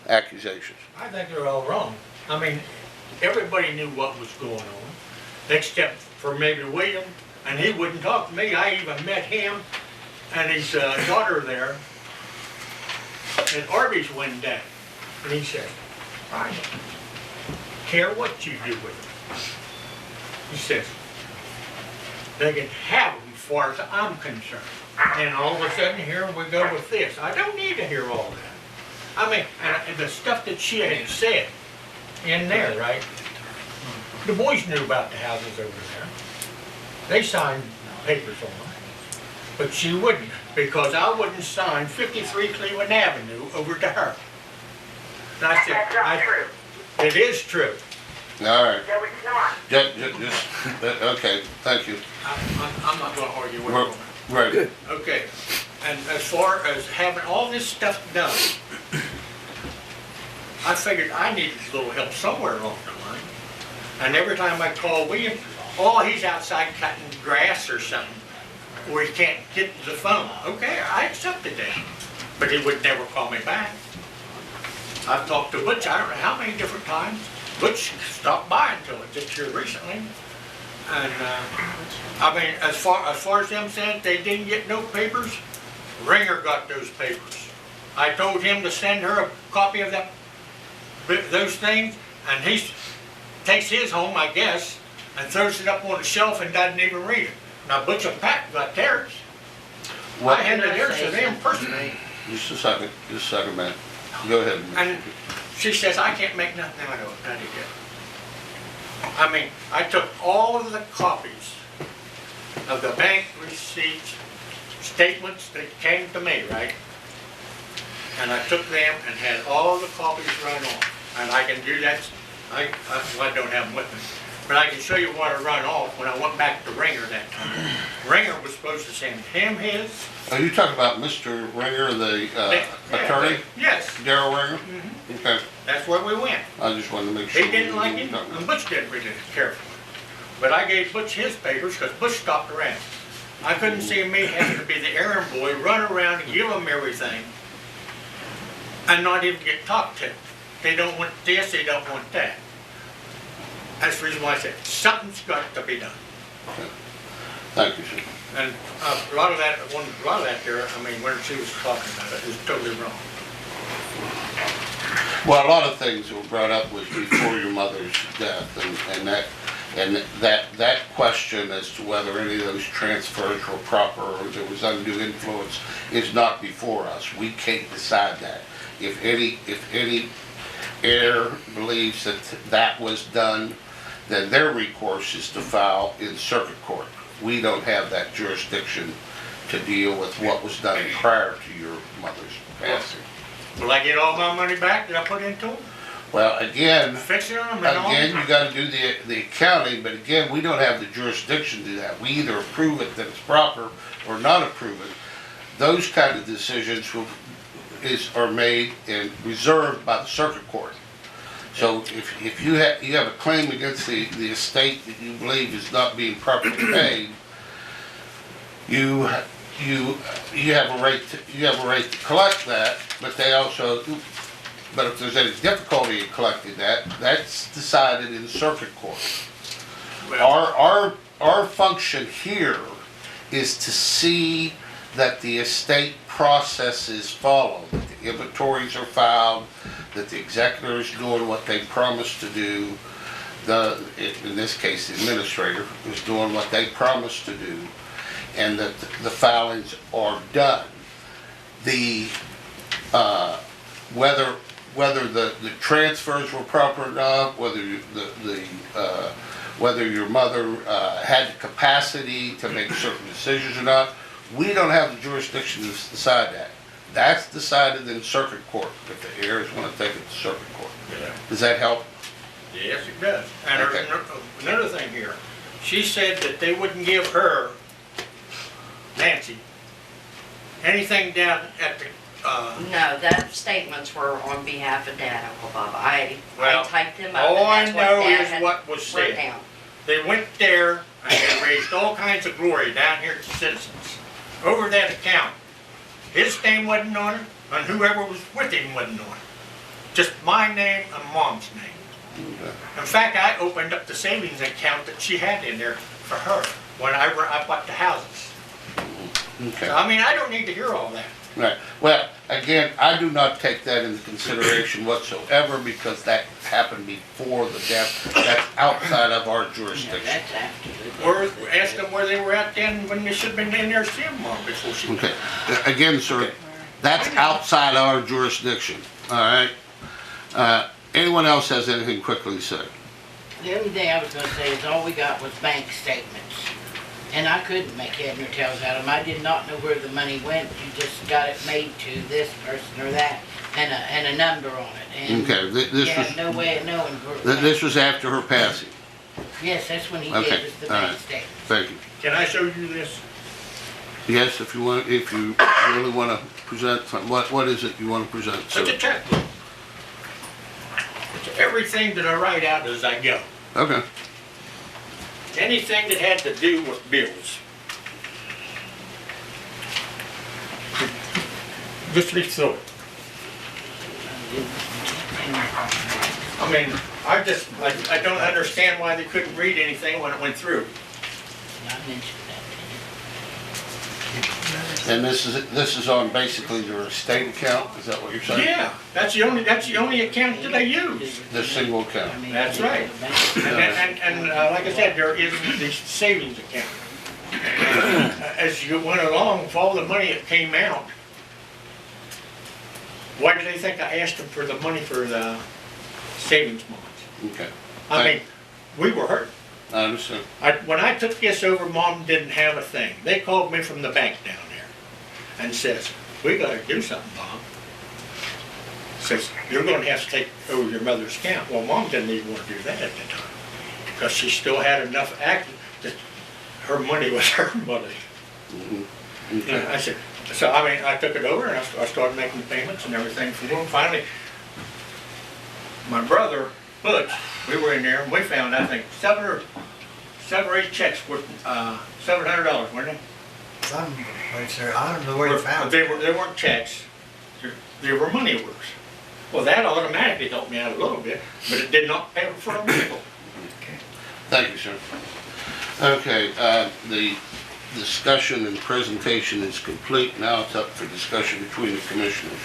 C: accusations?
I: I think they're all wrong. I mean, everybody knew what was going on, except for maybe William, and he wouldn't talk to me. I even met him and his daughter there at Arby's one day, and he said, I don't care what you do with them. He says, they can have them as far as I'm concerned. And all of a sudden, here we go with this. I don't need to hear all that. I mean, and the stuff that she had said in there, right? The boys knew about the houses over there. They signed papers on them. But she wouldn't, because I wouldn't sign 53 Cleveland Avenue over to her. And I said,
H: That's not true.
I: It is true.
C: All right.
H: No, it's not.
C: Okay, thank you.
I: I'm not going to argue with her.
C: Right.
I: Okay, and as far as having all this stuff done, I figured I needed a little help somewhere along the line. And every time I call William, he's outside cutting grass or something, where he can't get to the phone. Okay, I accepted that, but he would never call me back. I've talked to Butch, I don't know how many different times. Butch stopped by until just here recently. And, I mean, as far as them saying they didn't get no papers, Ringer got those papers. I told him to send her a copy of those things, and he takes his home, I guess, and throws it up on the shelf and doesn't even read it. Now, Butch and Pat got theirs. I handed theirs to them personally.
C: Just a second, man. Go ahead.
I: And she says, I can't make nothing out of it. I did it. I mean, I took all of the copies of the bank receipts, statements that came to me, right? And I took them and had all the copies run off. And I can do that. I don't have them with me. But I can show you what I run off when I went back to Ringer that time. Ringer was supposed to send him his.
C: Are you talking about Mr. Ringer, the attorney?
I: Yes.
C: Darryl Ringer?
I: Mm-hmm.
C: Okay.
I: That's where we went.
C: I just wanted to make sure.
I: He didn't like him, and Butch didn't really care for him. But I gave Butch his papers because Butch stopped around. I couldn't see me having to be the errand boy, run around and give them everything, and not even get talked to. They don't want this, they don't want that. That's the reason why I said, something's got to be done.
C: Okay. Thank you, sir.
I: And a lot of that there, I mean, when she was talking about it, is totally wrong.
C: Well, a lot of things that were brought up was before your mother's death, and that question as to whether any of those transfers were proper or there was undue influence is not before us. We can't decide that. If any heir believes that that was done, then their recourse is to file in circuit court. We don't have that jurisdiction to deal with what was done prior to your mother's passing.
I: Will I get all my money back that I put into them?
C: Well, again,
I: Fixing them and all?
C: you gotta do the accounting, but again, we don't have the jurisdiction to do that. We either approve it that it's proper or not approve it. Those kind of decisions are made and reserved by the circuit court. So if you have a claim against the estate that you believe is not being properly paid, you have a right to collect that, but if there's any difficulty in collecting that, that's decided in circuit court. Our function here is to see that the estate process is followed, that the inventories are filed, that the executor is doing what they promised to do. In this case, the administrator is doing what they promised to do, and that the filings are done. Whether the transfers were proper enough, whether your mother had the capacity to make certain decisions or not, we don't have the jurisdiction to decide that. That's decided in circuit court, if the heirs want to take it to circuit court.
I: Yeah.
C: Does that help?
I: Yes, it does. And
C: Okay.
I: there's another thing here. She said that they wouldn't give her, Nancy, anything down at the,
G: No, that statements were on behalf of Dad, Uncle Bob. I
I: Well,
G: typed them up,
I: all I
G: and that's what
I: know
G: Dad
I: is
G: had
I: what was
G: wrote
I: said.
G: down.
I: They went there and they raised all kinds of glory down here to citizens over that account. His name wasn't on it, and whoever was with him wasn't on it. Just my name and Mom's name. In fact, I opened up the savings account that she had in there for her when I bought the houses.
C: Okay.
I: So, I mean, I don't need to hear all that.
C: Right. Well, again, I do not take that into consideration whatsoever because that happened before the death. That's outside of our
K: Yeah,
C: jurisdiction.
K: that's after the
I: Or
K: death.
I: ask them where they were at then when they should have been in there seeing Mom before she.
C: Okay. Again, sir, that's outside our jurisdiction. All right. Anyone else has anything quickly to say?
K: The only thing I was gonna say is all we got was bank statements. And I couldn't make head nor tails out of them. I did not know where the money went. You just got it made to this person or that and a number on it. And
C: Okay.
K: you
C: This
K: have no
C: was
K: way of knowing where it went.
C: this was after her passing.
K: Yes, that's when he
C: Okay,
K: gave us the
C: all
K: bank
C: right.
K: statement.
C: Thank you.
I: Can I show you this?
C: Yes, if you really want to present something, what is it you want to present,
I: It's a
C: sir?
I: checkbook. It's everything that I write out as I go.
C: Okay.
I: Anything that had to do with bills. Just read through it. I mean, I don't understand why they couldn't read anything when it went through.
K: I mentioned that
C: And this is on basically your estate account, is that what you're saying?
I: Yeah, that's the only account that I use.
C: The single account.
K: to you.
I: That's right. And like I said, there is the savings account. As you went along with all the money that came out, why do they think I asked them for the money for the savings bonds?
C: Okay.
I: I mean, we were hurt.
C: I understand.
I: When I took this over, Mom didn't have a thing. They called me from the bank down there and says, "We gotta do something, Bob." Says, "You're gonna have to take over your mother's account." Well, Mom didn't even want to do that at the time because she still had enough active that her money was her money.
C: Okay.
I: I said, so I mean, I took it over and I started making payments and everything for them. Finally, my brother, Butch, we were in there and we found, I think, seven or eight checks worth $700, weren't they?
J: Some place there, I don't know where you found
I: They
J: it.
I: weren't checks, they were money orders. Well, that automatically helped me out a little bit, but it did not pay for a vehicle.
C: Thank you, sir. Okay, discussion and presentation is complete. Now it's up for discussion between the commissioners.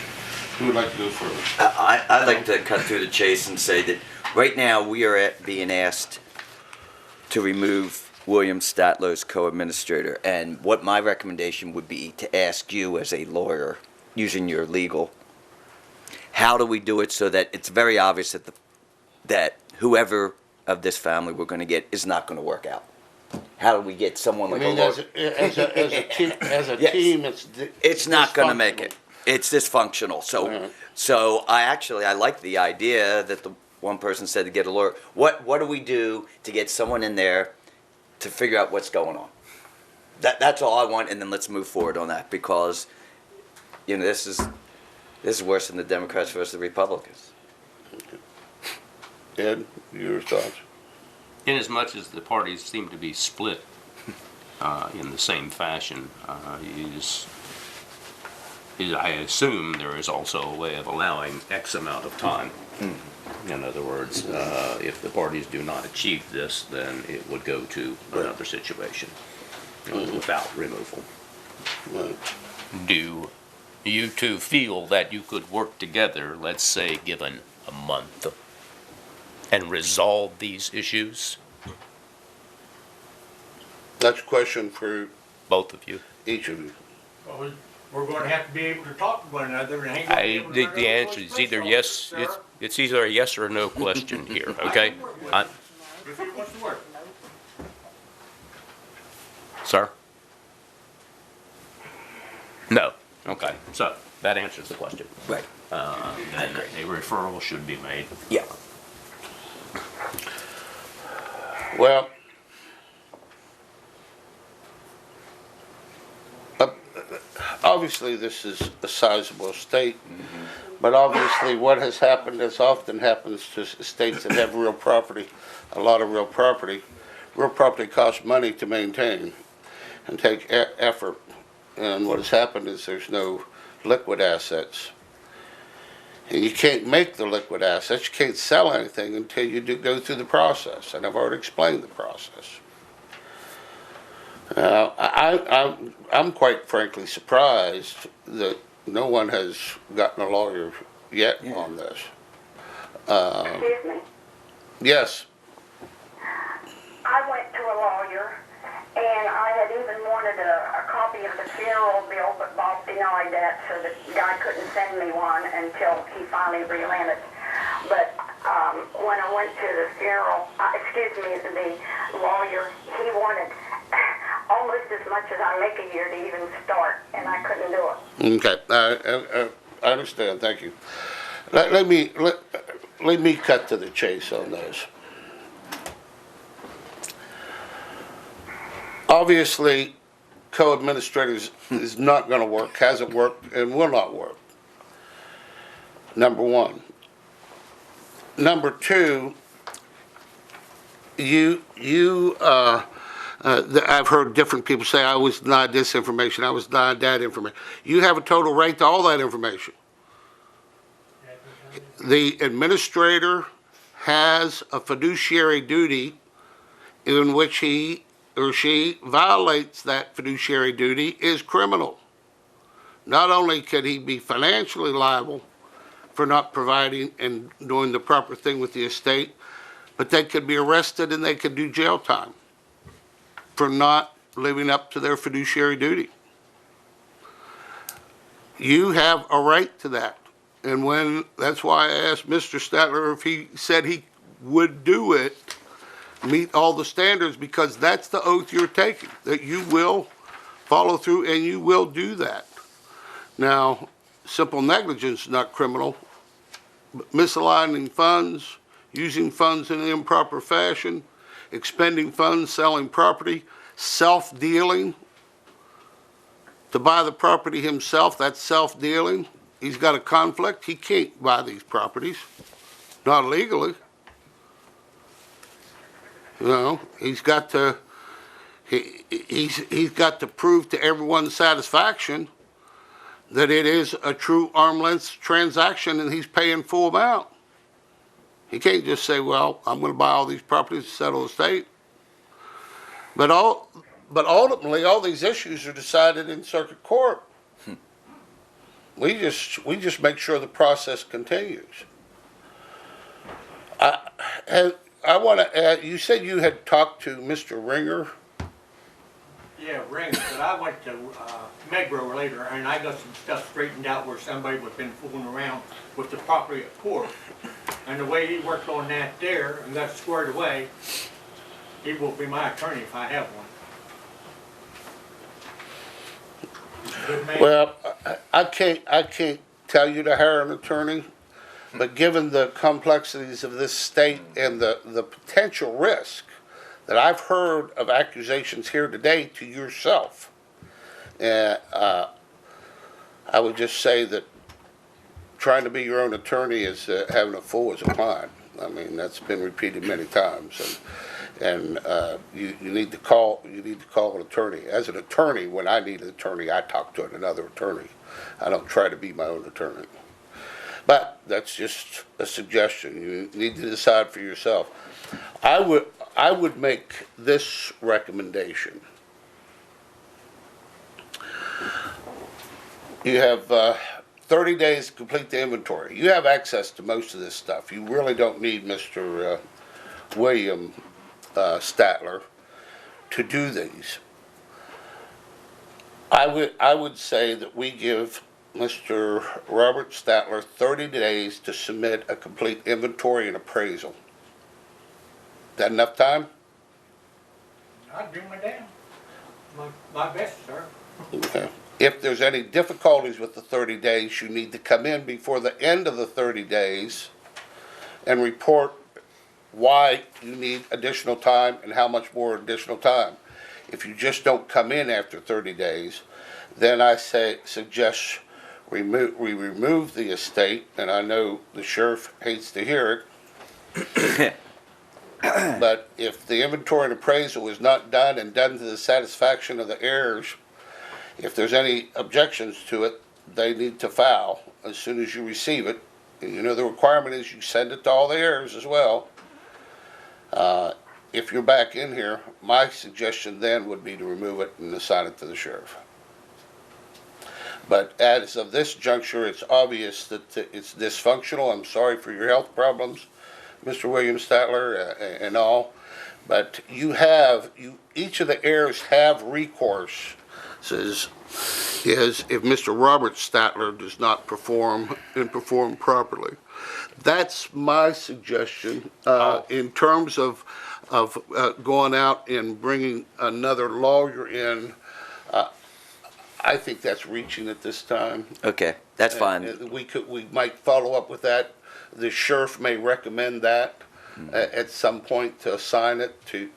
C: Who would like to go first?
A: I'd like to cut through the chase and say that right now we are being asked to remove William Statlow as co-administrator. And what my recommendation would be to ask you as a lawyer, using your legal, how do we do it so that it's very obvious that that whoever of this family we're going to get is not going to work out? How do we get someone like a lawyer?
C: As a
A: Yes.
C: team,
A: It's not going to make it. It's dysfunctional. So I like the idea that the one person said to get a lawyer. What do we do to get someone in there to figure out what's going on? That's all I want, and then let's move forward on that, because this is worse than the Democrats versus the Republicans.
C: Ed, your thoughts?
B: Inasmuch as the parties seem to be split in the same fashion, I assume there is also a way of allowing X amount of time. In other words, if the parties do not achieve this, then it would go to another situation without removal.
C: Right.
B: Do you two feel that you could work together, let's say, given a month, and resolve these issues?
C: That's a question for
B: Both of you.
C: each of you.
I: Well, we're going to have to be able to talk to one another and ain't gonna be able to
B: The answer is either yes, it's either a yes or a no question here, okay?
I: If he wants to work.
B: Sir? No. Okay, so that answers the question.
A: Right.
B: Then a referral should be made.
A: Yeah.
C: Well, obviously this is a sizable estate, but obviously what has happened, as often happens to estates that have real property, a lot of real property costs money to maintain and take effort. And what has happened is there's no liquid assets. And you can't make the liquid assets, you can't sell anything until you do go through the process, and I've already explained the process. I'm quite frankly surprised that no one has gotten a lawyer yet on this.
H: Excuse me.
C: Yes,
H: I went to a lawyer, and I had even wanted a copy of the funeral bill, but Bob denied that, so the guy couldn't send me one until he finally relented. But when I went to the funeral, the lawyer, he wanted almost as much as I make a year to even start, and I couldn't do it.
C: okay, I understand, thank you. Let me cut to the chase on this. Obviously, co-administrators is not gonna work, hasn't worked, and will not work. Number one. Number two, I've heard different people say, I was denied this information, I was denied that information. You have a total right to all that information. The administrator has a fiduciary duty in which he or she violates that fiduciary duty is criminal. Not only could he be financially liable for not providing and doing the proper thing with the estate, but they could be arrested and they could do jail time for not living up to their fiduciary duty. You have a right to that. And that's why I asked Mr. Statler if he said he would do it, meet all the standards, because that's the oath you're taking, that you will follow through and you will do that. Now, simple negligence is not criminal, but misaligning funds, using funds in an improper fashion, expending funds, selling property, self-dealing, to buy the property himself, that's self-dealing. He's got a conflict, he can't buy these properties, not legally. You know, he's got to prove to everyone's satisfaction that it is a true arm's length transaction and he's paying full amount. He can't just say, well, I'm going to buy all these properties to settle the estate. But
N: But ultimately, all these issues are decided in circuit court. We just make sure the process continues. I want to add, you said you had talked to Mr. Ringer.
I: Yeah, rings, but I went to Megro later, and I got some stuff straightened out where somebody was been fooling around with the property at court. And the way he worked on that there and got squared away, he will be my attorney if I have one. Good man.
N: Well, I can't tell you to hire an attorney, but given the complexities of this state and the potential risk that I've heard of accusations here today to yourself, I would just say that trying to be your own attorney is having a fool as a client. I mean, that's been repeated many times, and you need to call an attorney. As an attorney, when I need an attorney, I talk to another attorney. I don't try to be my own attorney. But that's just a suggestion. You need to decide for yourself. I would make this recommendation. You have 30 days to complete the inventory. You have access to most of this stuff. You really don't need Mr. William Statler to do these. I would say that we give Mr. Robert Statler 30 days to submit a complete inventory and appraisal. That enough time?
I: I'd do my damn. My best, sir.
N: Okay. If there's any difficulties with the 30 days, you need to come in before the end of the 30 days and report why you need additional time and how much more additional time. If you just don't come in after 30 days, then I suggest we remove the estate, and I know the sheriff hates to hear it, but if the inventory and appraisal is not done and done to the satisfaction of the heirs, if there's any objections to it, they need to file as soon as you receive it. And you know the requirement is you send it to all the heirs as well. If you're back in here, my suggestion then would be to remove it and assign it to the sheriff. But as of this juncture, it's obvious that it's dysfunctional. I'm sorry for your health problems, Mr. William Statler, and all. But each of the heirs have recourse. Is if Mr. Robert Statler does not perform properly. That's my suggestion in terms of going out and bringing another lawyer in. I think that's reaching at this time.
A: Okay, that's fine.
N: We might follow up with that. The sheriff may recommend that at some point to assign it to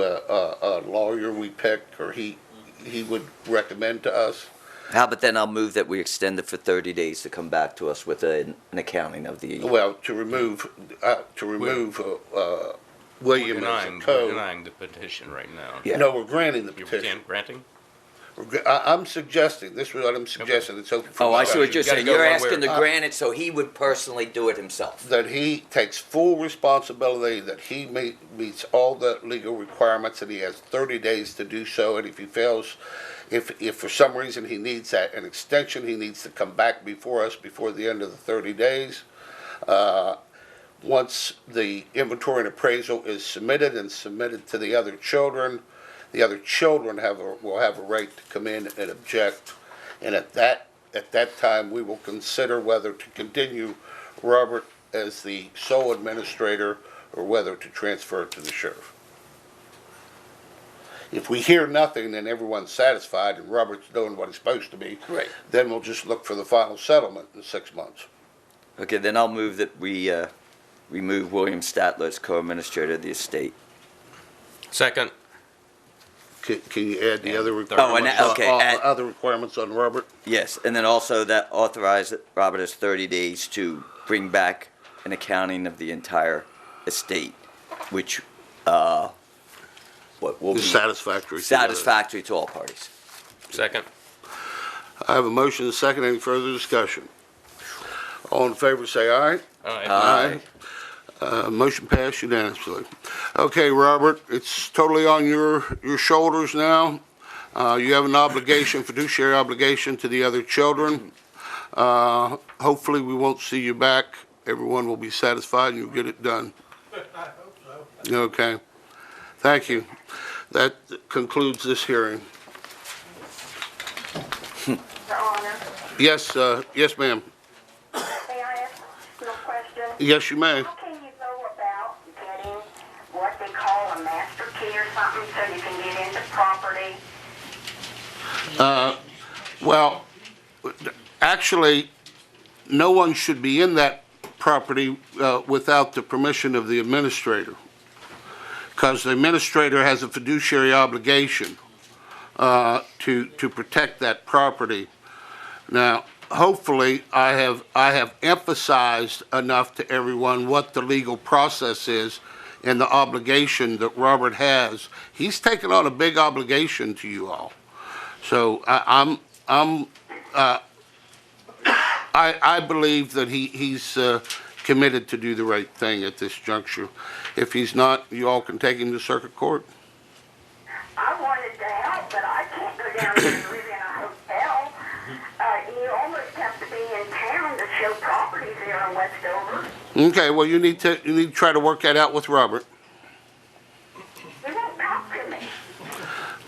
N: a lawyer we pick, or he would recommend to us.
A: How about then I'll move that we extend it for 30 days to come back to us with an accounting of the...
N: Well, to remove William as a
B: We're denying the petition right now.
A: Yeah.
N: No, we're granting the petition.
B: Granting?
N: I'm suggesting, this is what I'm suggesting, it's open for
A: Oh, I see what
N: discussion.
A: you're saying.
B: gotta go
A: You're
B: one way
A: asking to
B: or-
A: grant it so he would personally do it himself.
N: That he takes full responsibility, that he meets all the legal requirements, and he has 30 days to do so, and if he fails, if for some reason he needs an extension, he needs to come back before us before the end of the 30 days. Once the inventory and appraisal is submitted and submitted to the other children will have a right to come in and object, and at that time we will consider whether to continue Robert as the sole administrator or whether to transfer it to the sheriff. If we hear nothing and everyone's satisfied and Robert's doing what he's supposed to be,
A: Right.
N: then we'll just look for the final settlement in 6 months.
A: Okay, then I'll move that we remove William Statler as co-administrator of the estate.
B: Second.
N: Can you add the other
A: Oh, and
N: requirements? Other requirements on Robert?
A: Yes, and then also that authorize Robert has 30 days to bring back an accounting of the entire estate, which will be
N: Is satisfactory.
A: satisfactory to all parties.
B: Second.
N: I have a motion and a second. Any further discussion? All in favor say aye.
B: Aye.
N: Motion passed unanimously. Okay, Robert, it's totally on your shoulders now. You have an obligation, fiduciary obligation to the other children. Hopefully, we won't see you back. Everyone will be satisfied and you'll get it done.
I: I hope so.
N: Okay. Thank you. That concludes this hearing.
H: Your Honor,
N: Yes, yes, ma'am.
H: may I ask you a question?
N: Yes, you may.
H: How can you go about getting what they call a master key or something so you can get into property?
N: Well, actually, no one should be in that property without the permission of the administrator, because the administrator has a fiduciary obligation to protect that property. Now, hopefully, I have emphasized enough to everyone what the legal process is and the obligation that Robert has. He's taken on a big obligation to you all. So I believe that he's committed to do the right thing at this juncture. If he's not, you all can take him to circuit court.
H: I wanted to help, but I can't go down there and live in a hotel. You almost have to be in town to show properties there in Westover.
N: Okay, well, you need to try to work that out with Robert.
H: You won't talk to me.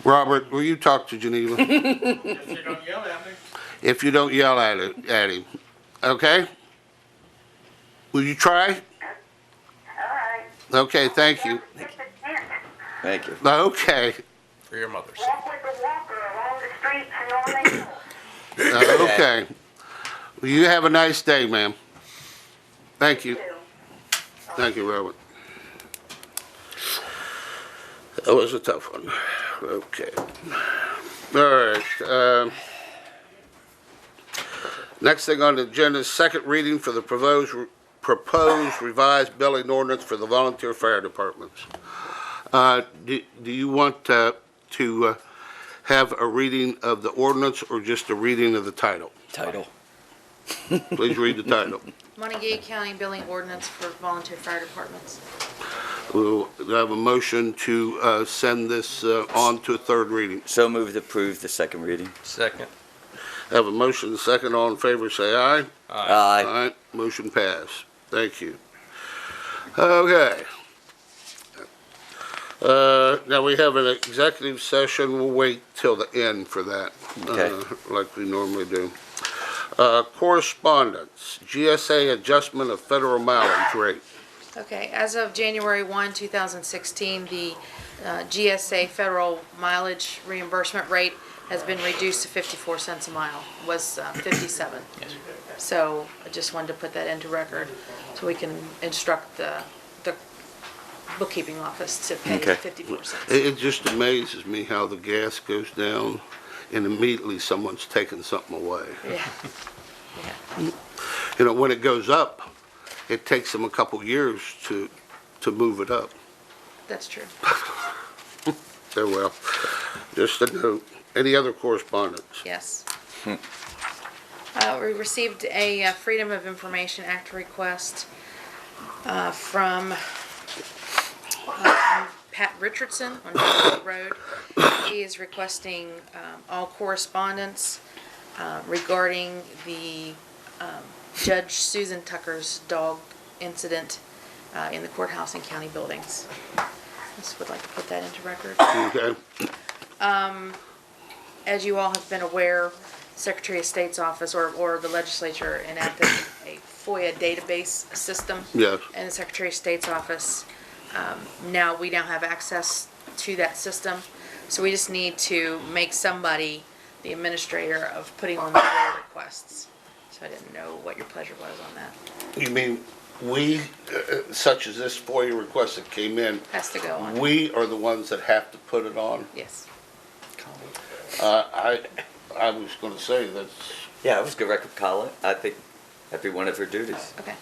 N: Robert, will you talk to Geneva?
I: If you don't yell at me.
N: If you don't yell at him, okay? Will you try?
H: All right.
N: Okay, thank you.
A: Thank you.
N: Okay,
B: For your mothers.
H: Walk with the walker along the streets and on the hills.
N: okay. Well, you have a nice day, ma'am. Thank you. Thank you, Robert. That was a tough one. Okay. All right. Next thing on the agenda is second reading for the proposed revised billing ordinance for the volunteer fire departments. Do you want to have a reading of the ordinance or just a reading of the title?
A: Title.
N: Please read the title.
D: Monongalia County Billing Ordinance for Volunteer Fire Departments.
N: We'll have a motion to send this on to a third reading.
A: So moved to approve the second reading.
B: Second.
N: Have a motion, and a second. All in favor, say aye.
A: Aye.
N: Aye. Motion passed. Thank you. Okay. Now we have an executive session. We'll wait till the end for that,
A: Okay.
N: like we normally do. Correspondence, GSA adjustment of federal mileage rate.
D: Okay, as of January 1, 2016, the GSA federal mileage reimbursement rate has been reduced to 54 cents a mile. It was 57. So I just wanted to put that into record so we can instruct the bookkeeping office to pay
A: Okay.
D: 54 cents.
N: It just amazes me how the gas goes down and immediately someone's taking something away.
D: Yeah. Yeah.
N: You know, when it goes up, it takes them a couple years to move it up.
D: That's true.
N: Oh, well, just a note. Any other correspondence?
D: Yes. We received a Freedom of Information Act request from Pat Richardson on Depot Road. He is requesting all correspondence regarding the Judge Susan Tucker's dog incident in the courthouse and county buildings. Just would like to put that into record.
N: Okay.
D: As you all have been aware, Secretary of State's office or the legislature enacted a FOIA database system.
N: Yes.
D: In the Secretary of State's office. Now we now have access to that system. So we just need to make somebody the administrator of putting on the FOIA requests. So I didn't know what your pleasure was on that.
N: You mean we, such as this FOIA request that came in,
D: Has to go on.
N: we are the ones that have to put it on?
D: Yes.
N: I was gonna say that's,
A: Yeah, I was good record Colin. I think that'd be one of her duties.
D: Okay.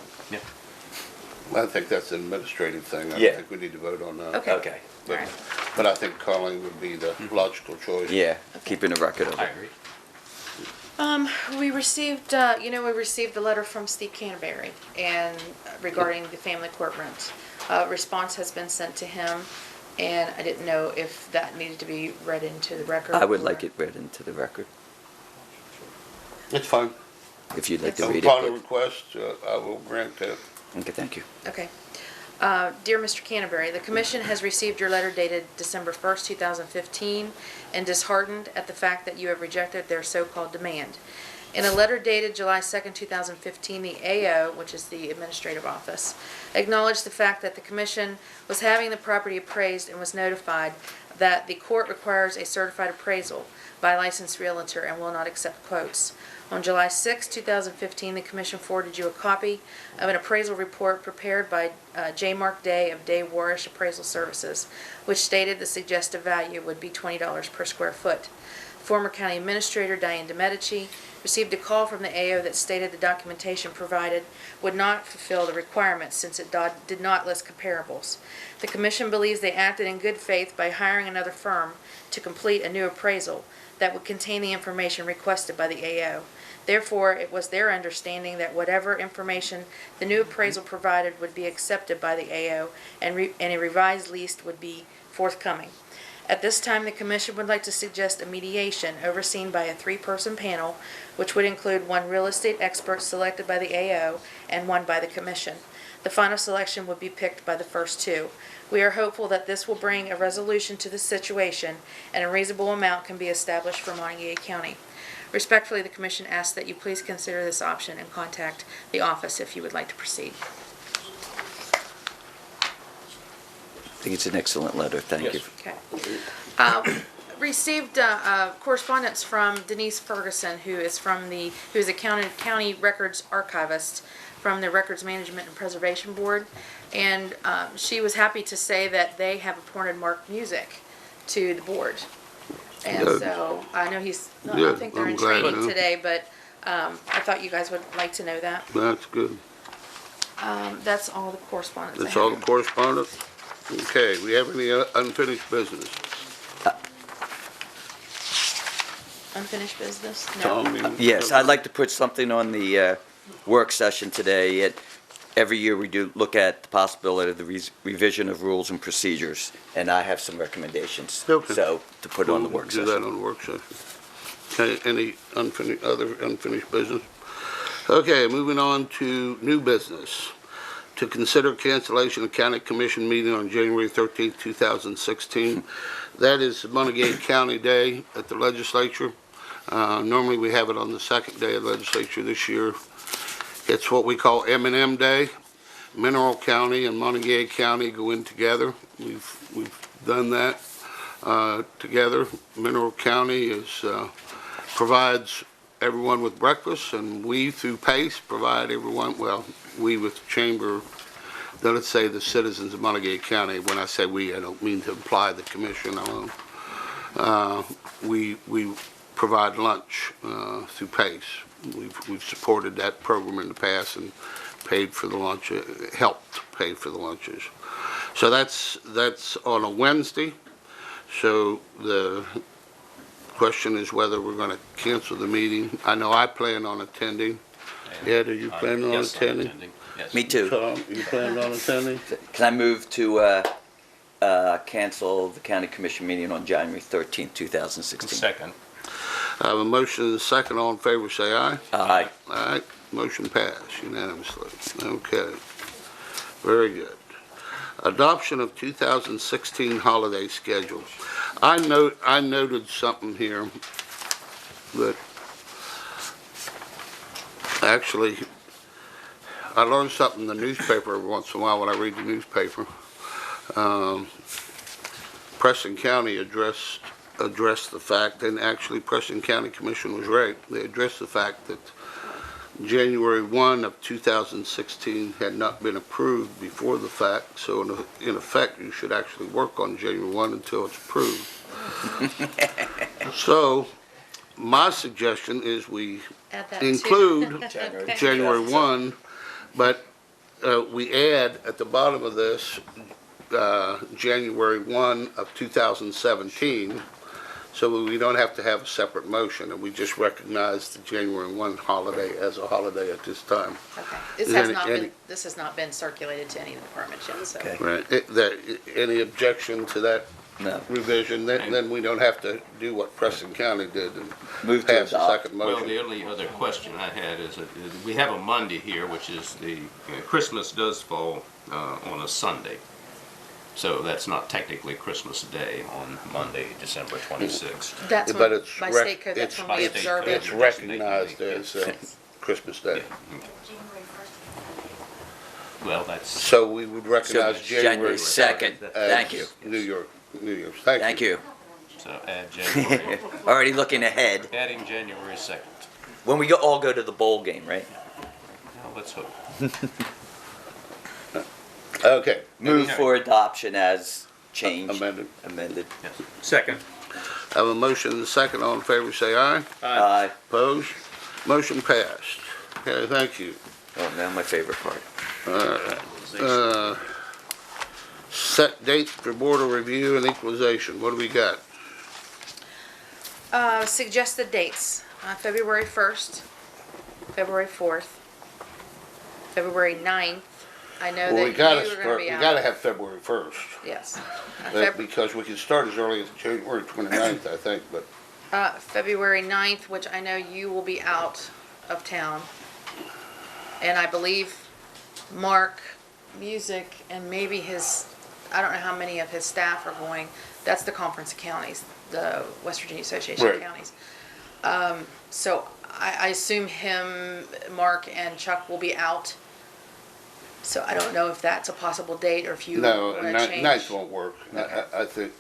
N: I think that's an administrative thing. I
A: Yeah.
N: don't think we need to vote on that.
D: Okay.
A: Okay.
D: All right.
N: But I think calling would be the logical choice.
A: Yeah, keeping a record of
B: I
A: it.
B: agree.
D: We received, we received a letter from Steve Canterbury and regarding the family court rent. Response has been sent to him, and I didn't know if that needed to be read into the record.
A: I would
D: or-
A: like it read into the record,
N: It's fine.
A: if you'd like to read
N: Upon the
A: it.
N: request, I will grant that.
A: Okay, thank you.
D: Okay. Dear Mr. Canterbury, the commission has received your letter dated December 1st, 2015, and disheartened at the fact that you have rejected their so-called demand. In a letter dated July 2nd, 2015, the AO, which is the administrative office, acknowledged the fact that the commission was having the property appraised and was notified that the court requires a certified appraisal by a licensed realtor and will not accept quotes. On July 6, 2015, the commission forwarded you a copy of an appraisal report prepared by J. Mark Day of Day Warish Appraisal Services, which stated the suggested value would be $20 per square foot. Former County Administrator Diane DeMedici received a call from the AO that stated the documentation provided would not fulfill the requirements since it did not list comparables. The commission believes they acted in good faith by hiring another firm to complete a new appraisal that would contain the information requested by the AO. Therefore, it was their understanding that whatever information the new appraisal provided would be accepted by the AO and a revised lease would be forthcoming. At this time, the commission would like to suggest a mediation overseen by a 3-person panel, which would include 1 real estate expert selected by the AO and 1 by the commission. The final selection would be picked by the first 2. We are hopeful that this will bring a resolution to the situation and a reasonable amount can be established for Monongalia County. Respectfully, the commission asks that you please consider this option and contact the office if you would like to proceed.
A: I think it's an excellent letter, thank you.
D: Okay. Received correspondence from Denise Ferguson, who is a county records archivist from the Records Management and Preservation Board, and she was happy to say that they have appointed Mark Music to the board. And
N: Good.
D: so I know I
N: Good.
D: think they're
N: I'm
D: in
N: glad,
D: training
N: yeah.
D: today, but I thought you guys would like to know that.
N: That's good.
D: That's all the correspondence I
N: That's
D: have.
N: all the correspondence? Okay, we have any unfinished business?
D: Unfinished business? No.
N: Tom, you-
A: Yes, I'd like to put something on the work session today. Every year we do look at the possibility of the revision of rules and procedures, and I have some recommendations.
N: Okay.
A: So, to put on the work
N: Do that
A: session.
N: on the work session. Okay, any other unfinished business? Okay, moving on to new business. To consider cancellation of county commission meeting on January 13th, 2016. That is Monongalia County Day at the legislature. Normally we have it on the second day of legislature. This year it's what we call M&M Day. Mineral County and Monongalia County go in together. We've done that together. Mineral County provides everyone with breakfast, and we through PACE provide everyone, well, we with the chamber, let's say the citizens of Monongalia County. When I say we, I don't mean to imply the commission alone. We provide lunch through PACE. We've supported that program in the past and paid for the lunch, helped pay for the lunches. So that's on a Wednesday. So the question is whether we're going to cancel the meeting. I know I plan on attending. Ed, are you planning on
B: Yes, I'm
N: attending?
B: Yes.
A: Me too.
N: Tom, you plan on attending?
A: Can I move to cancel the county commission meeting on January 13th, 2016?
B: Second.
N: I have a motion and a second. All in favor, say aye.
A: Aye.
N: All right, motion passed unanimously. Okay, very good. Adoption of 2016 holiday schedule. I noted something here that actually, I learned something in the newspaper every once in a while when I read the newspaper. Preston County addressed the fact, and actually Preston County Commission was right. They addressed the fact that January 1 of 2016 had not been approved before the fact, so in effect you should actually work on January 1 until it's approved. So my suggestion is we
D: Add that
N: include
D: too.
N: January 1, but we add at the bottom of this January 1 of 2017, So we don't have to have a separate motion, and we just recognize the January 1 holiday as a holiday at this time.
D: Okay.
N: Is any-
D: This has not been circulated to any of the departments yet, so.
A: Okay.
N: Right. Any objection to that
A: No.
N: revision? Then we don't have to do what Preston County did and
A: Move to
N: pass a
A: adopt.
N: second
B: Well,
N: motion.
B: the only other question I had is that we have a Monday here, which is Christmas does fall on a Sunday. So that's not technically Christmas Day on Monday, December 26th.
D: That's
N: But
D: when,
N: it's
D: by
N: rec-
D: state code, that's
N: it's-
D: when we
B: by state
D: observe
B: code.
D: it.
N: It's recognized as Christmas Day.
B: Well, that's,
N: So we would recognize
A: So,
N: January
A: 2nd.
N: as
A: Thank you.
N: New Year's.
A: Thank you.
B: so add January,
A: Already looking ahead.
B: adding January 2nd.
A: When we all go to the bowl game, right?
B: Now, let's hope.
N: Okay.
A: Move for adoption as changed.
N: Amended.
A: Amended.
B: Yes. Second.
N: I have a motion and a second. All in favor, say aye.
A: Aye.
N: Opposed? Motion passed. Okay, thank you.
A: Oh, now my favorite part.
N: Set dates for border review and equalization. What do we got?
D: Suggested dates, February 1st, February 4th, February 9th. I know
N: Well, we
D: that
N: gotta
D: you were gonna
N: start,
D: be
N: we
D: out.
N: gotta have February 1st.
D: Yes.
N: Because we can start as early as January 29th, I think, but
D: February 9th, which I know you will be out of town. And I believe Mark Music and maybe I don't know how many of his staff are going. That's the Conference of Counties, the West Virginia Association of
N: Right.
D: Counties. So I assume him, Mark, and Chuck will be out. So I don't know if that's a possible date or if you
N: no,
D: want to change.
N: 9th won't work.
D: Okay.
N: I think,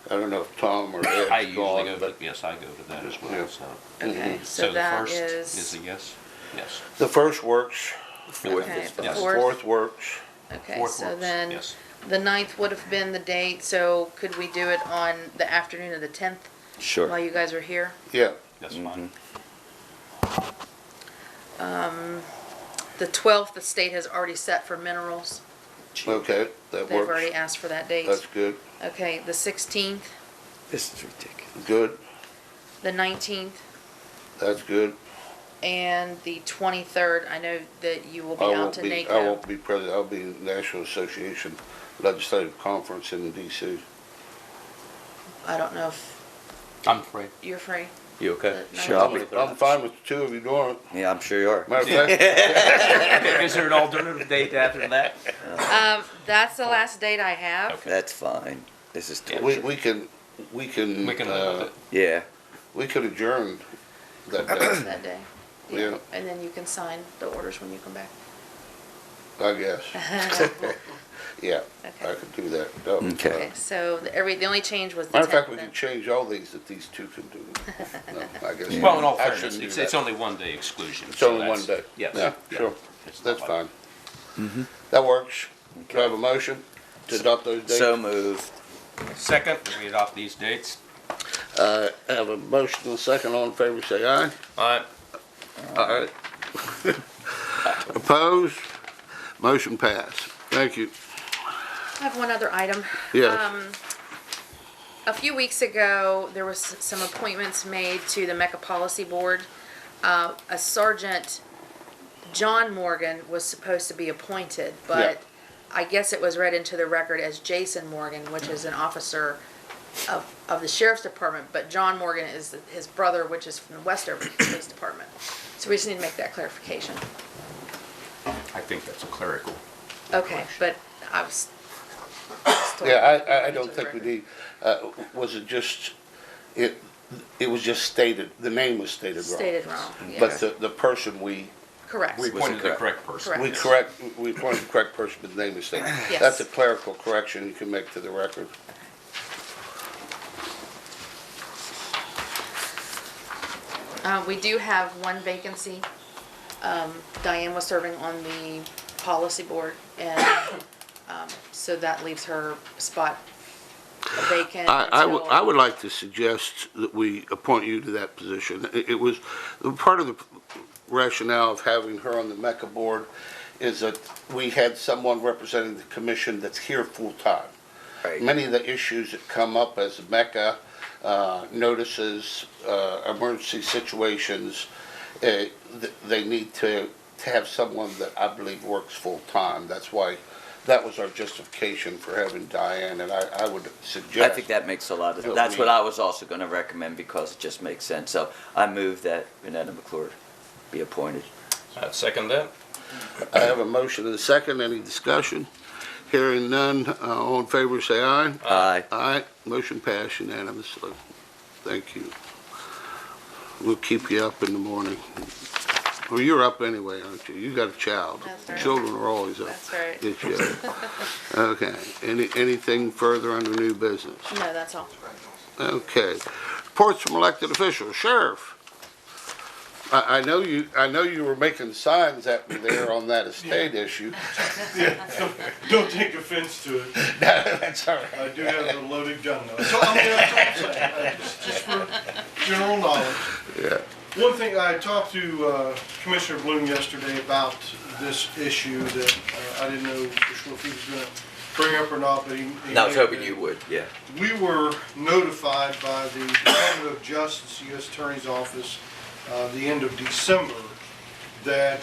N: I don't know if Tom or Ed's
B: I usually
N: gone,
B: go to,
N: but
B: yes, I go to that as
N: Yeah.
B: well, so.
D: Okay,
B: So
D: so
B: the
D: that
B: first
D: is,
B: is a yes? Yes.
N: the first works,
D: okay, the
B: Yes.
D: 4th.
N: fourth works.
D: Okay,
B: Fourth
D: so
B: works,
D: then
B: yes.
D: the 9th would have been the date, so could we do it on the afternoon of the 10th while
A: Sure.
D: you guys are here?
N: Yeah,
B: That's fine.
D: The 12th, the state has already set for minerals.
N: okay, that
D: They've
N: works.
D: already asked for that date.
N: That's good,
D: Okay, the 16th,
A: This is ridiculous.
N: good,
D: the 19th,
N: that's good.
D: and the 23rd. I know that you will be
N: I
D: out
N: won't
D: to
N: be,
D: NACO.
N: I won't be present, I'll be in National Association Legislative Conference in DC.
D: I don't know if
B: I'm free.
D: you're free.
B: You okay?
D: The
A: Sure.
N: I'm fine with the two of you doing it.
A: Yeah, I'm sure you are.
N: Matter of fact,
B: Is there an alternative date after that?
D: That's the last date I have.
B: Okay.
A: That's fine. This is
B: Yeah.
A: torture.
N: we can,
B: We can live with it.
A: Yeah.
N: we could adjourn that day,
D: That day.
N: Yeah.
D: And then you can sign the orders when you come back.
N: I guess. Yeah, I
D: Okay.
N: could do that. That was,
A: Okay.
D: Okay, so the only change was the 10th.
N: Matter of fact, we
D: then.
N: can change all these that these two can do. No, I guess.
B: Well, in all
N: I
B: fairness,
N: shouldn't do
B: it's
N: that.
B: only 1 day exclusion.
N: It's
B: so
N: only
B: that's-
N: 1 day.
B: Yes.
N: Yeah, sure.
B: It's not
N: That's
B: like-
N: fine. That works. Do I have a motion to adopt those dates?
A: So moved.
B: Second, we adopt these dates.
N: I have a motion and a second. All in favor, say aye.
B: Aye.
N: Aye. Opposed? Motion passed. Thank you.
D: I have one other item.
N: Yes.
D: A few weeks ago, there was some appointments made to the Mecca Policy Board. A Sergeant John Morgan was supposed to be appointed, but I guess it was read into the record as Jason Morgan, which is an officer of the Sheriff's Department, but John Morgan is his brother, which is from the Westover Police Department. So we just need to make that clarification.
B: I think that's a clerical.
D: Okay, but I was.
N: Yeah, I don't think we need, was it just, it was just stated, the name was stated wrong.
D: Stated wrong,
N: But
D: yes.
N: the person we
D: Correct.
B: We appointed the correct person.
D: Correct.
N: we appointed the correct person, but the name is stated.
D: Yes.
N: That's a clerical correction you can make to the record.
D: We do have one vacancy. Diane was serving on the policy board, and so that leaves her spot vacant
N: I
D: until.
N: would like to suggest that we appoint you to that position. It was, part of the rationale of having her on the MECA board is that we had someone representing the commission that's here full-time.
A: Right.
N: Many of the issues that come up as MECA notices, emergency situations, they need to have someone that I believe works full-time. That's why, that was our justification for having Diane, and I would suggest.
A: I think that makes a lot of,
N: that
A: that's
N: we-
A: what I was also gonna recommend because it just makes sense. So I move that Renetta McClure be appointed.
B: I'd second that.
N: I have a motion and a second. Any discussion? Hearing none, all in favor say aye.
A: Aye.
N: Aye, motion passed unanimously. Thank you. We'll keep you up in the morning. Well, you're up anyway, aren't you? You got a child.
D: That's right.
N: Children are always up.
D: That's right.
N: Get you up. Okay, anything further under new business?
D: No, that's all.
N: Okay. Reports from elected officials. Sheriff. I know you were making signs at me there on that estate issue.
O: Yeah, don't take offense to it.
N: That's all right.
O: I do have a loaded gun though. So, I mean, that's all I'm saying, just for general knowledge.
N: Yeah.
O: One thing, I talked to Commissioner Bloom yesterday about this issue that I didn't know for sure if he was gonna bring up or not, but he.
A: I was hoping you would, yeah.
O: We were notified by the Department of Justice, U.S. Attorney's Office, the end of December, that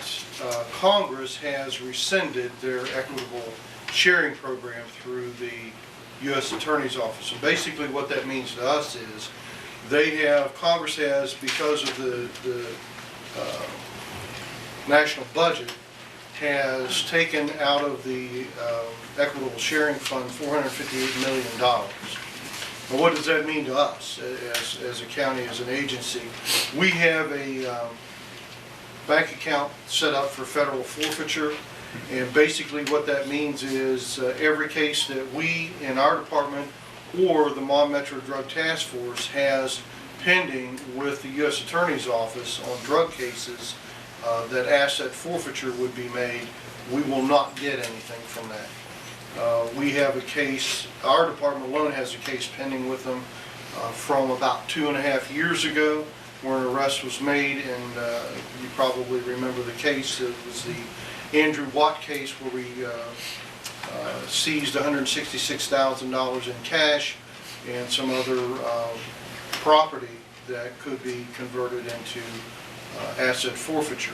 O: Congress has rescinded their equitable sharing program through the U.S. Attorney's Office. And basically what that means to us is Congress has, because of the national budget, has taken out of the equitable sharing fund $458 million. Now, what does that mean to us as a county, as an agency? We have a bank account set up for federal forfeiture, and basically what that means is every case that we in our department or the Mon Metro Drug Task Force has pending with the U.S. Attorney's Office on drug cases, that asset forfeiture would be made. We will not get anything from that. We have a case, our department alone has a case pending with them from about 2.5 years ago where an arrest was made, and you probably remember the case. It was the Andrew Watt case where we seized $166,000 in cash and some other property that could be converted into asset forfeiture.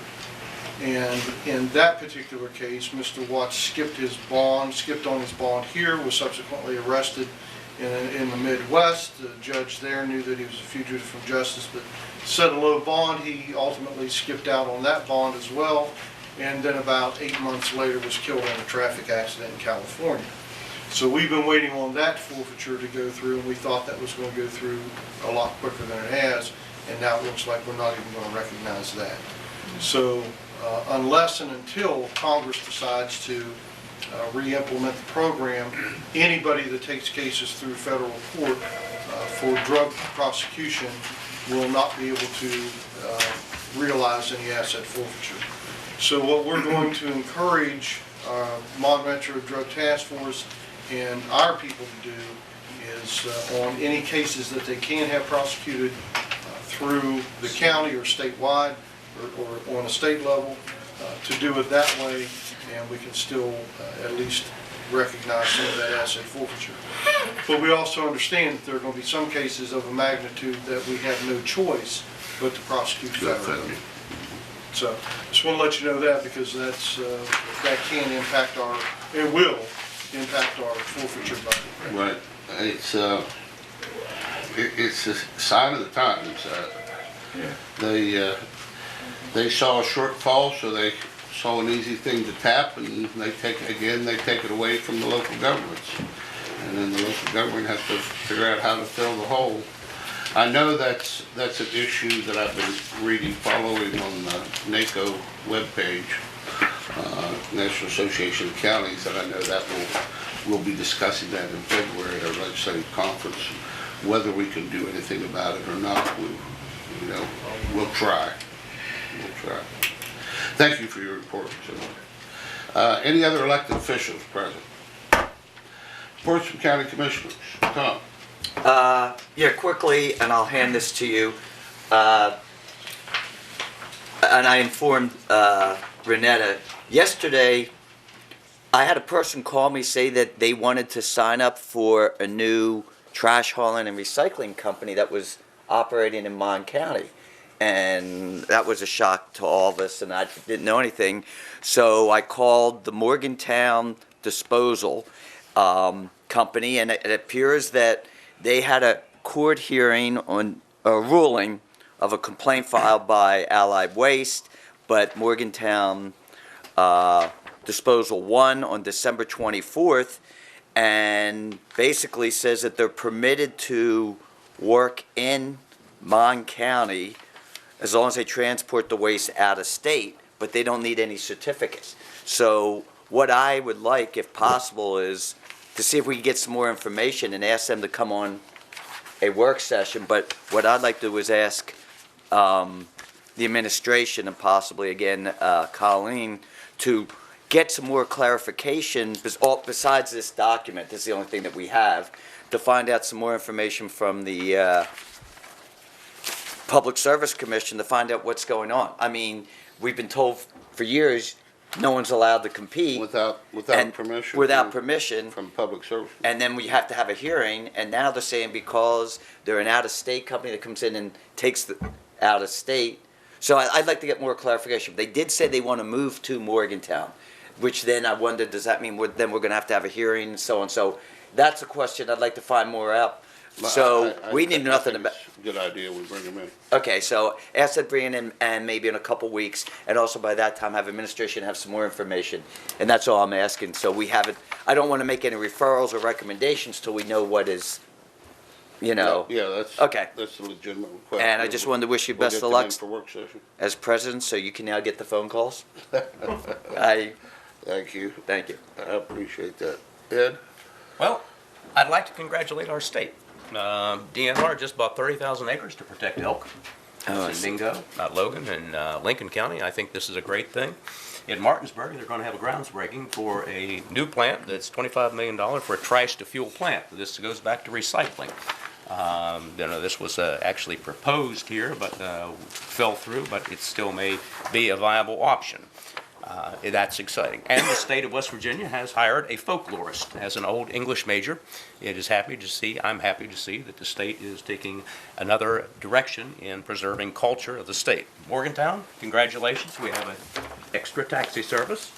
O: And in that particular case, Mr. Watts skipped on his bond here, was subsequently arrested in the Midwest. The judge there knew that he was a fugitive from justice, but set a low bond. He ultimately skipped out on that bond as well, and then about 8 months later was killed in a traffic accident in California. So we've been waiting on that forfeiture to go through, and we thought that was going to go through a lot quicker than it has, and now it looks like we're not even going to recognize that. So unless and until Congress decides to re-implement the program, anybody that takes cases through federal court for drug prosecution will not be able to realize any asset forfeiture. So what we're going to encourage Mon Metro Drug Task Force and our people to do is on any cases that they can have prosecuted through the county or statewide or on a state level, to do it that way, and we can still at least recognize some of that asset forfeiture. But we also understand that there are going to be some cases of a magnitude that we have no choice but to prosecute federally. So just want to let you know that, because that can impact it will impact our forfeiture budget.
N: Right. It's a sign of the times. They saw a shortfall, so they saw an easy thing to tap, and they take it away from the local governments. And then the local government has to figure out how to fill the hole. I know that's an issue that I've been reading, following on the NACO webpage, National Association of Counties, and I know that we'll be discussing that in February at our legislative conference. Whether we can do anything about it or not, we'll try. Thank you for your report. Any other elected officials present? Reports from county commissioners. Tom.
A: Yeah, quickly, and I'll hand this to you. And I informed Renetta yesterday. I had a person call me, say that they wanted to sign up for a new trash hauling and recycling company that was operating in Mon County. And that was a shock to all of us, and I didn't know anything. So I called the Morgantown disposal company, and it appears that they had a court hearing on a ruling of a complaint filed by Allied Waste, but Morgantown Disposal won on December 24th, and basically says that they're permitted to work in Mon County as long as they transport the waste out of state, but they don't need any certificates. So what I would like, if possible, is to see if we can get some more information and ask them to come on a work session. But what I'd like to do is ask the administration and possibly, again, Colleen, to get some more clarification, besides this document, this is the only thing that we have, to find out some more information from the Public Service Commission to find out what's going on. I mean, we've been told for years, no one's allowed to compete.
N: Without
A: and
N: permission.
A: Without permission.
N: From public service.
A: And then we have to have a hearing, and now they're saying because they're an out-of-state company that comes in and takes the out-of-state. So I'd like to get more clarification. They did say they want to move to Morgantown, which then I wondered, does that mean then we're going to have a hearing and so on? So that's a question I'd like to find more out. So we need nothing about.
N: Good idea, we bring them in.
A: Okay, so ask them to bring it in, and maybe in a couple weeks, and also by that time have administration have some more information, and that's all I'm asking. So we have it. I don't want to make any referrals or recommendations till we know what is, you know.
N: Yeah, that's
A: Okay.
N: That's a legitimate request.
A: And I just wanted to wish you
N: We'll
A: best
N: get
A: of
N: them
A: luck
N: in for work session.
A: as president, so you can now get the phone calls.
N: Thank you.
A: Thank you.
N: I appreciate that. Ed?
B: Well, I'd like to congratulate our state. DNR just bought 30,000 acres to protect elk.
A: Oh, I
B: It's
A: see.
B: in Mingo, Logan, and Lincoln County. I think this is a great thing. In Martinsburg, they're going to have a groundsbreaking for a new plant that's $25 million for a trash-to-fuel plant. This goes back to recycling. This was actually proposed here, but fell through, but it still may be a viable option. That's exciting. And the state of West Virginia has hired a folklorist as an old English major. I'm happy to see that the state is taking another direction in preserving culture of the state. Morgantown, congratulations. We have an extra taxi service.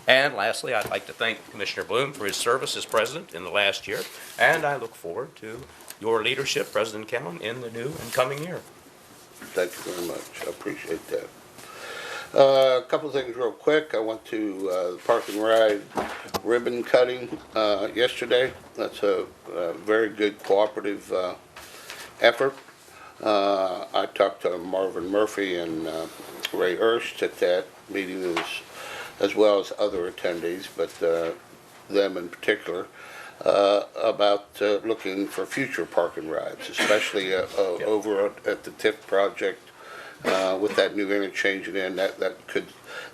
B: And lastly, I'd like to thank Commissioner Bloom for his service as president in the last year. And I look forward to your leadership, President Callen, in the new and coming year.
N: Thank you very much. I appreciate that. A couple of things real quick. I went to the Park and Ride ribbon cutting yesterday. That's a very good cooperative effort. I talked to Marvin Murphy and Ray Erst at that meeting, as well as other attendees, but them in particular, about looking for future park and rides, especially over at the TIF project. With that new interchange in, that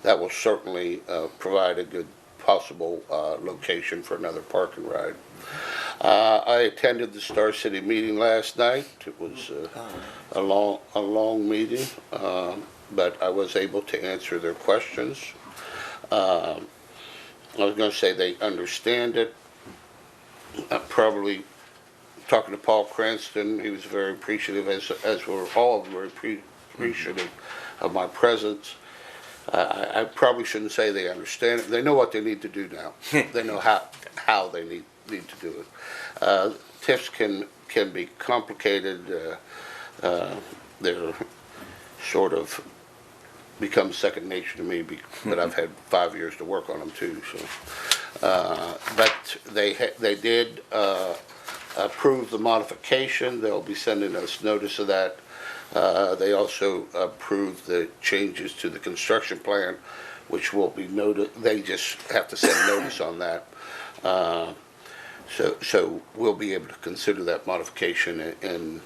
N: will certainly provide a good possible location for another park and ride. I attended the Star City meeting last night. It was a long meeting, but I was able to answer their questions. I was going to say they understand it. Probably talking to Paul Cranston, he was very appreciative, as were all very appreciative of my presence. I probably shouldn't say they understand it. They know what they need to do now. They know how they need to do it. TIFs can be complicated. They're sort of become second nature to me, but I've had 5 years to work on them too. So, but they did approve the modification. They'll be sending us notice of that. They also approved the changes to the construction plan, which will be noted. They just have to send notice on that. So we'll be able to consider that modification and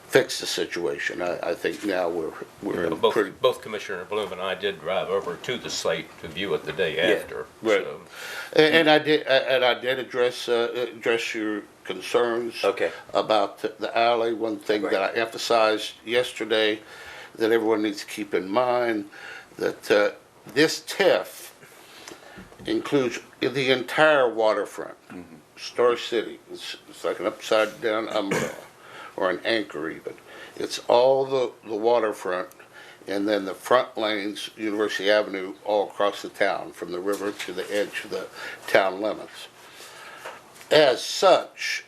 N: fix the situation. I think now we're in pretty.
B: Both Commissioner Bloom and I did drive over to the site to view it the day after.
N: Right.
B: So.
N: And I did address your concerns about the alley. One thing that I emphasized yesterday that everyone needs to keep in mind, that this TIF includes the entire waterfront. Star City. It's like an upside down umbrella, or an anchor even. It's all the waterfront, and then the front lanes, University Avenue, all across the town, from the river to the edge of the town limits. As such,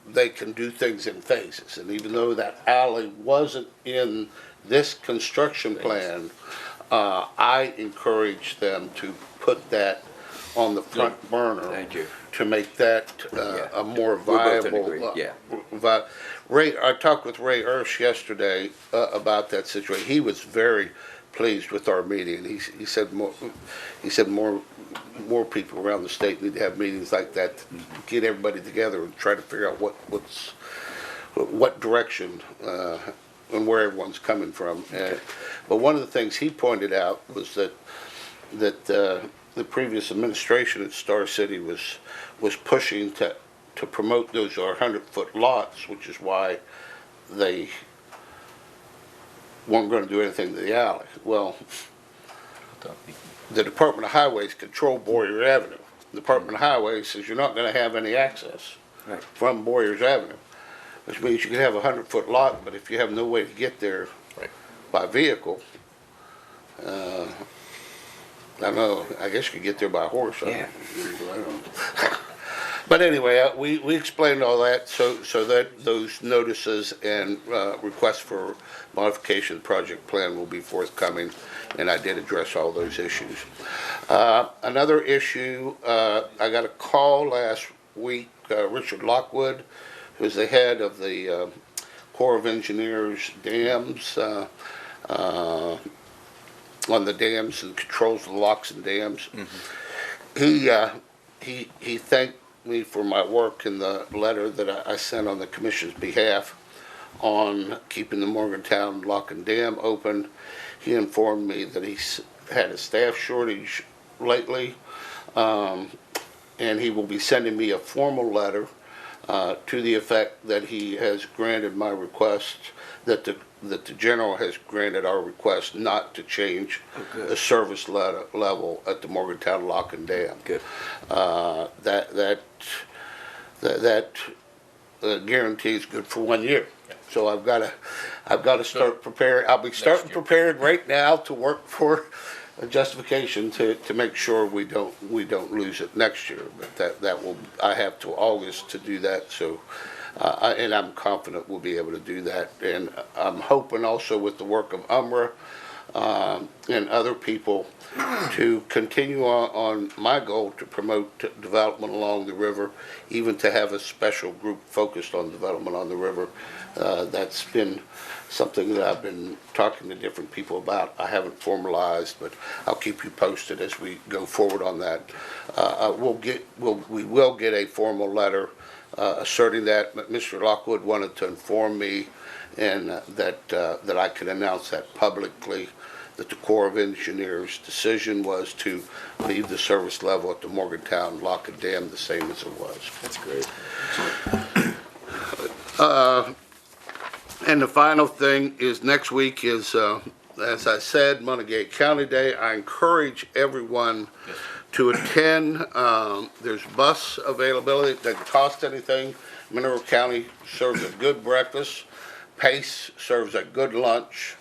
N: they can do things in phases, and even though that alley wasn't in this construction plan, I encourage them to put that on the front burner.
A: Thank you.
N: To make that a more
A: We're both in
N: viable.
A: agreement, yeah.
N: Ray, I talked with Ray Ersch yesterday about that situation. He was very pleased with our meeting. He said more people around the state need to have meetings like that to get everybody together and try to figure out what direction and where everyone's coming from. But one of the things he pointed out was that the previous administration at Star City was pushing to promote those 100-foot lots, which is why they weren't going to do anything to the alley. Well, the Department of Highways control Boyer Avenue. The Department of Highways says you're not going to have any access from Boyers Avenue, which means you can have a 100-foot lot, but if you have no way to get there by vehicle, I don't know, I guess you could get there by horse. I don't know. But anyway, we explained all that so that those notices and requests for modification of the project plan will be forthcoming, and I did address all those issues. Another issue, I got a call last week, Richard Lockwood, who's the head of the Corps of Engineers dams, on the dams and controls the locks and dams. He thanked me for my work in the letter that I sent on the commission's behalf on keeping the Morgantown lock and dam open. He informed me that he's had a staff shortage lately, and he will be sending me a formal letter to the effect that he has granted my request, that the general has granted our request not to change the service level at the Morgantown lock and dam.
A: Good.
N: That guarantee is good for 1 year. So I've got to start preparing. I'll be starting prepared right now to work for a justification to make sure we don't lose it next year. But that will, I have till August to do that. So. And I'm confident we'll be able to do that. And I'm hoping also with the work of UMRA and other people to continue on my goal to promote development along the river, even to have a special group focused on development on the river. That's been something that I've been talking to different people about. I haven't formalized, but I'll keep you posted as we go forward on that. We will get a formal letter asserting that. Mr. Lockwood wanted to inform me and that I could announce that publicly, that the Corps of Engineers' decision was to leave the service level at the Morgantown lock and dam the same as it was.
A: That's great.
N: And the final thing is next week is, as I said, Monongalia County Day. I encourage everyone to attend. There's bus availability. It doesn't cost anything. Mineral County serves a good breakfast. Pace serves a good lunch.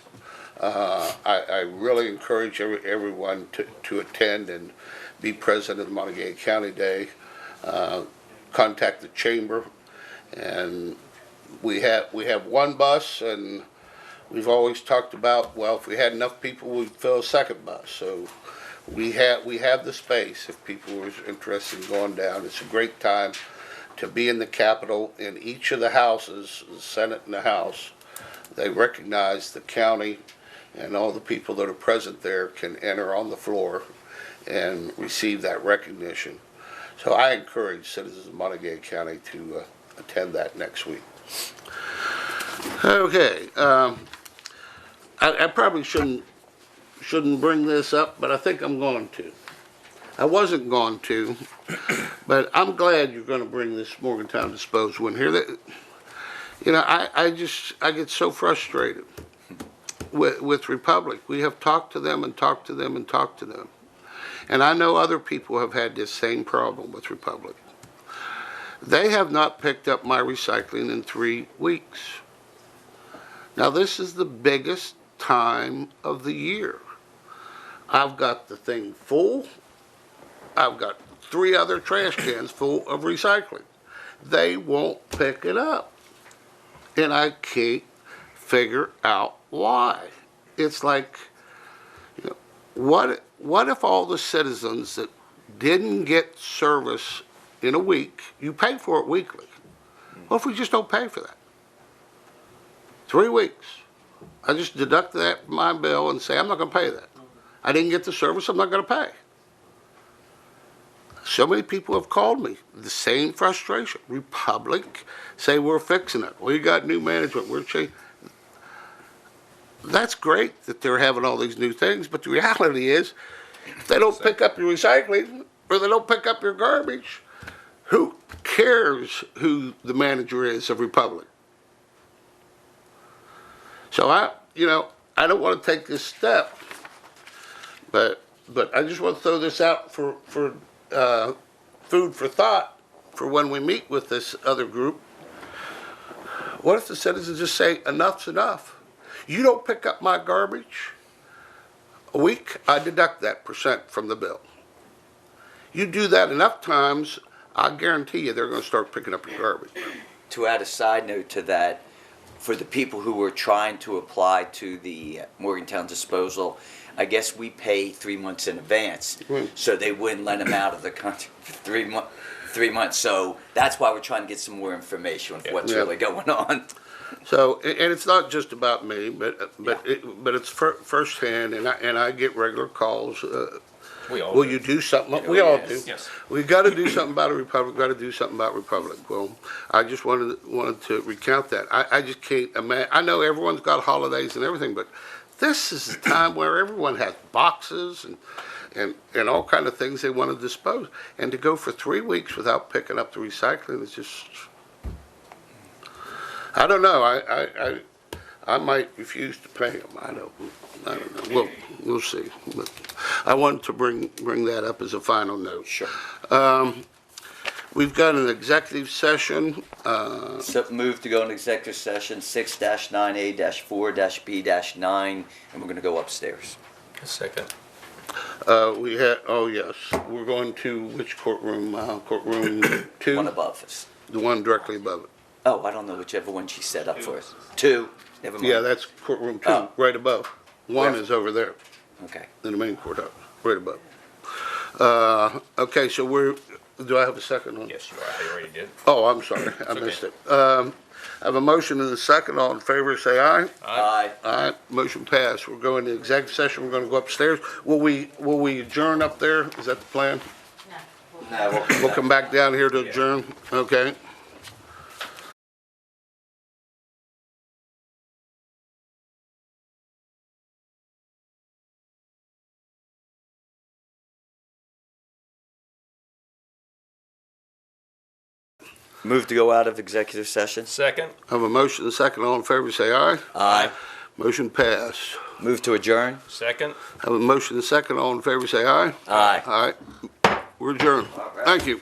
N: I really encourage everyone to attend and be present at the Monongalia County Day. Contact the chamber, and we have one bus, and we've always talked about, well, if we had enough people, we'd fill a second bus. So we have the space if people are interested in going down. It's a great time to be in the Capitol. In each of the houses, the Senate and the House, they recognize the county, and all the people that are present there can enter on the floor and receive that recognition. So I encourage citizens of Monongalia County to attend that next week. Okay, I probably shouldn't bring this up, but I think I'm going to. I wasn't going to, but I'm glad you're going to bring this Morgantown disposal in here. You know, I get so frustrated with Republic. We have talked to them and talked to them and talked to them. And I know other people have had this same problem with Republic. They have not picked up my recycling in 3 weeks. Now, this is the biggest time of the year. I've got the thing full. I've got 3 other trash cans full of recycling. They won't pick it up. And I can't figure out why. It's like, you know, what if all the citizens that didn't get service in a week, you pay for it weekly. What if we just don't pay for that? 3 weeks. I just deduct that from my bill and say, I'm not gonna pay that. I didn't get the service, I'm not gonna pay. So many people have called me, the same frustration. Republic say we're fixing it. We got new management, we're changing. That's great that they're having all these new things, but the reality is, if they don't pick up your recycling, or they don't pick up your garbage, who cares who the manager is of Republic? So I don't want to take this step, but I just want to throw this out for food for thought for when we meet with this other group. What if the citizens just say, enough's enough? You don't pick up my garbage a week, I deduct that % from the bill. You do that enough times, I guarantee you they're going to start picking up your garbage.
A: To add a side note to that, for the people who were trying to apply to the Morgantown disposal, I guess we pay 3 months in advance, so they wouldn't let them out of the country for 3 months. So that's why we're trying to get some more information on what's really going on.
N: So, and it's not just about me, but it's firsthand, and I get regular calls. Will you do something? We all do.
B: Yes.
N: We got to do something about a Republic. Got to do something about Republic. Well, I just wanted to recount that. I just can't imagine. I know everyone's got holidays and everything, but this is the time where everyone has boxes and all kind of things they want to dispose, and to go for 3 weeks without picking up the recycling is just. I don't know. I might refuse to pay them. I don't know. We'll see. But I wanted to bring that up as a final note.
A: Sure.
N: We've got an executive session.
A: So move to go into executive session 6-9A-4-B-9, and we're going to go upstairs.
B: Second.
N: We had. Oh yes, we're going to which courtroom? Courtroom 2.
A: One above us.
N: The one directly above it.
A: Oh, I don't know whichever one she set up for us. 2. Never mind.
N: Yeah, that's courtroom 2, right above. 1 is over there.
A: Okay.
N: In the main courthouse, right above. Okay, so do I have a second one?
B: Yes, you are. I already did.
N: Oh, I'm sorry, I missed it. I have a motion and a second. All in favor, say aye.
A: Aye.
N: Aye, motion passed. We're going to executive session. We're going to go upstairs. Will we adjourn up there? Is that the plan?
A: No,
N: We'll come back down here to adjourn? Okay.
A: Move to go out of executive session.
B: Second.
N: I have a motion and a second. All in favor, say aye.
A: Aye.
N: Motion passed.
A: Move to adjourn.
B: Second.
N: I have a motion and a second. All in favor, say aye.
A: Aye.
N: Aye. We're adjourned. Thank you.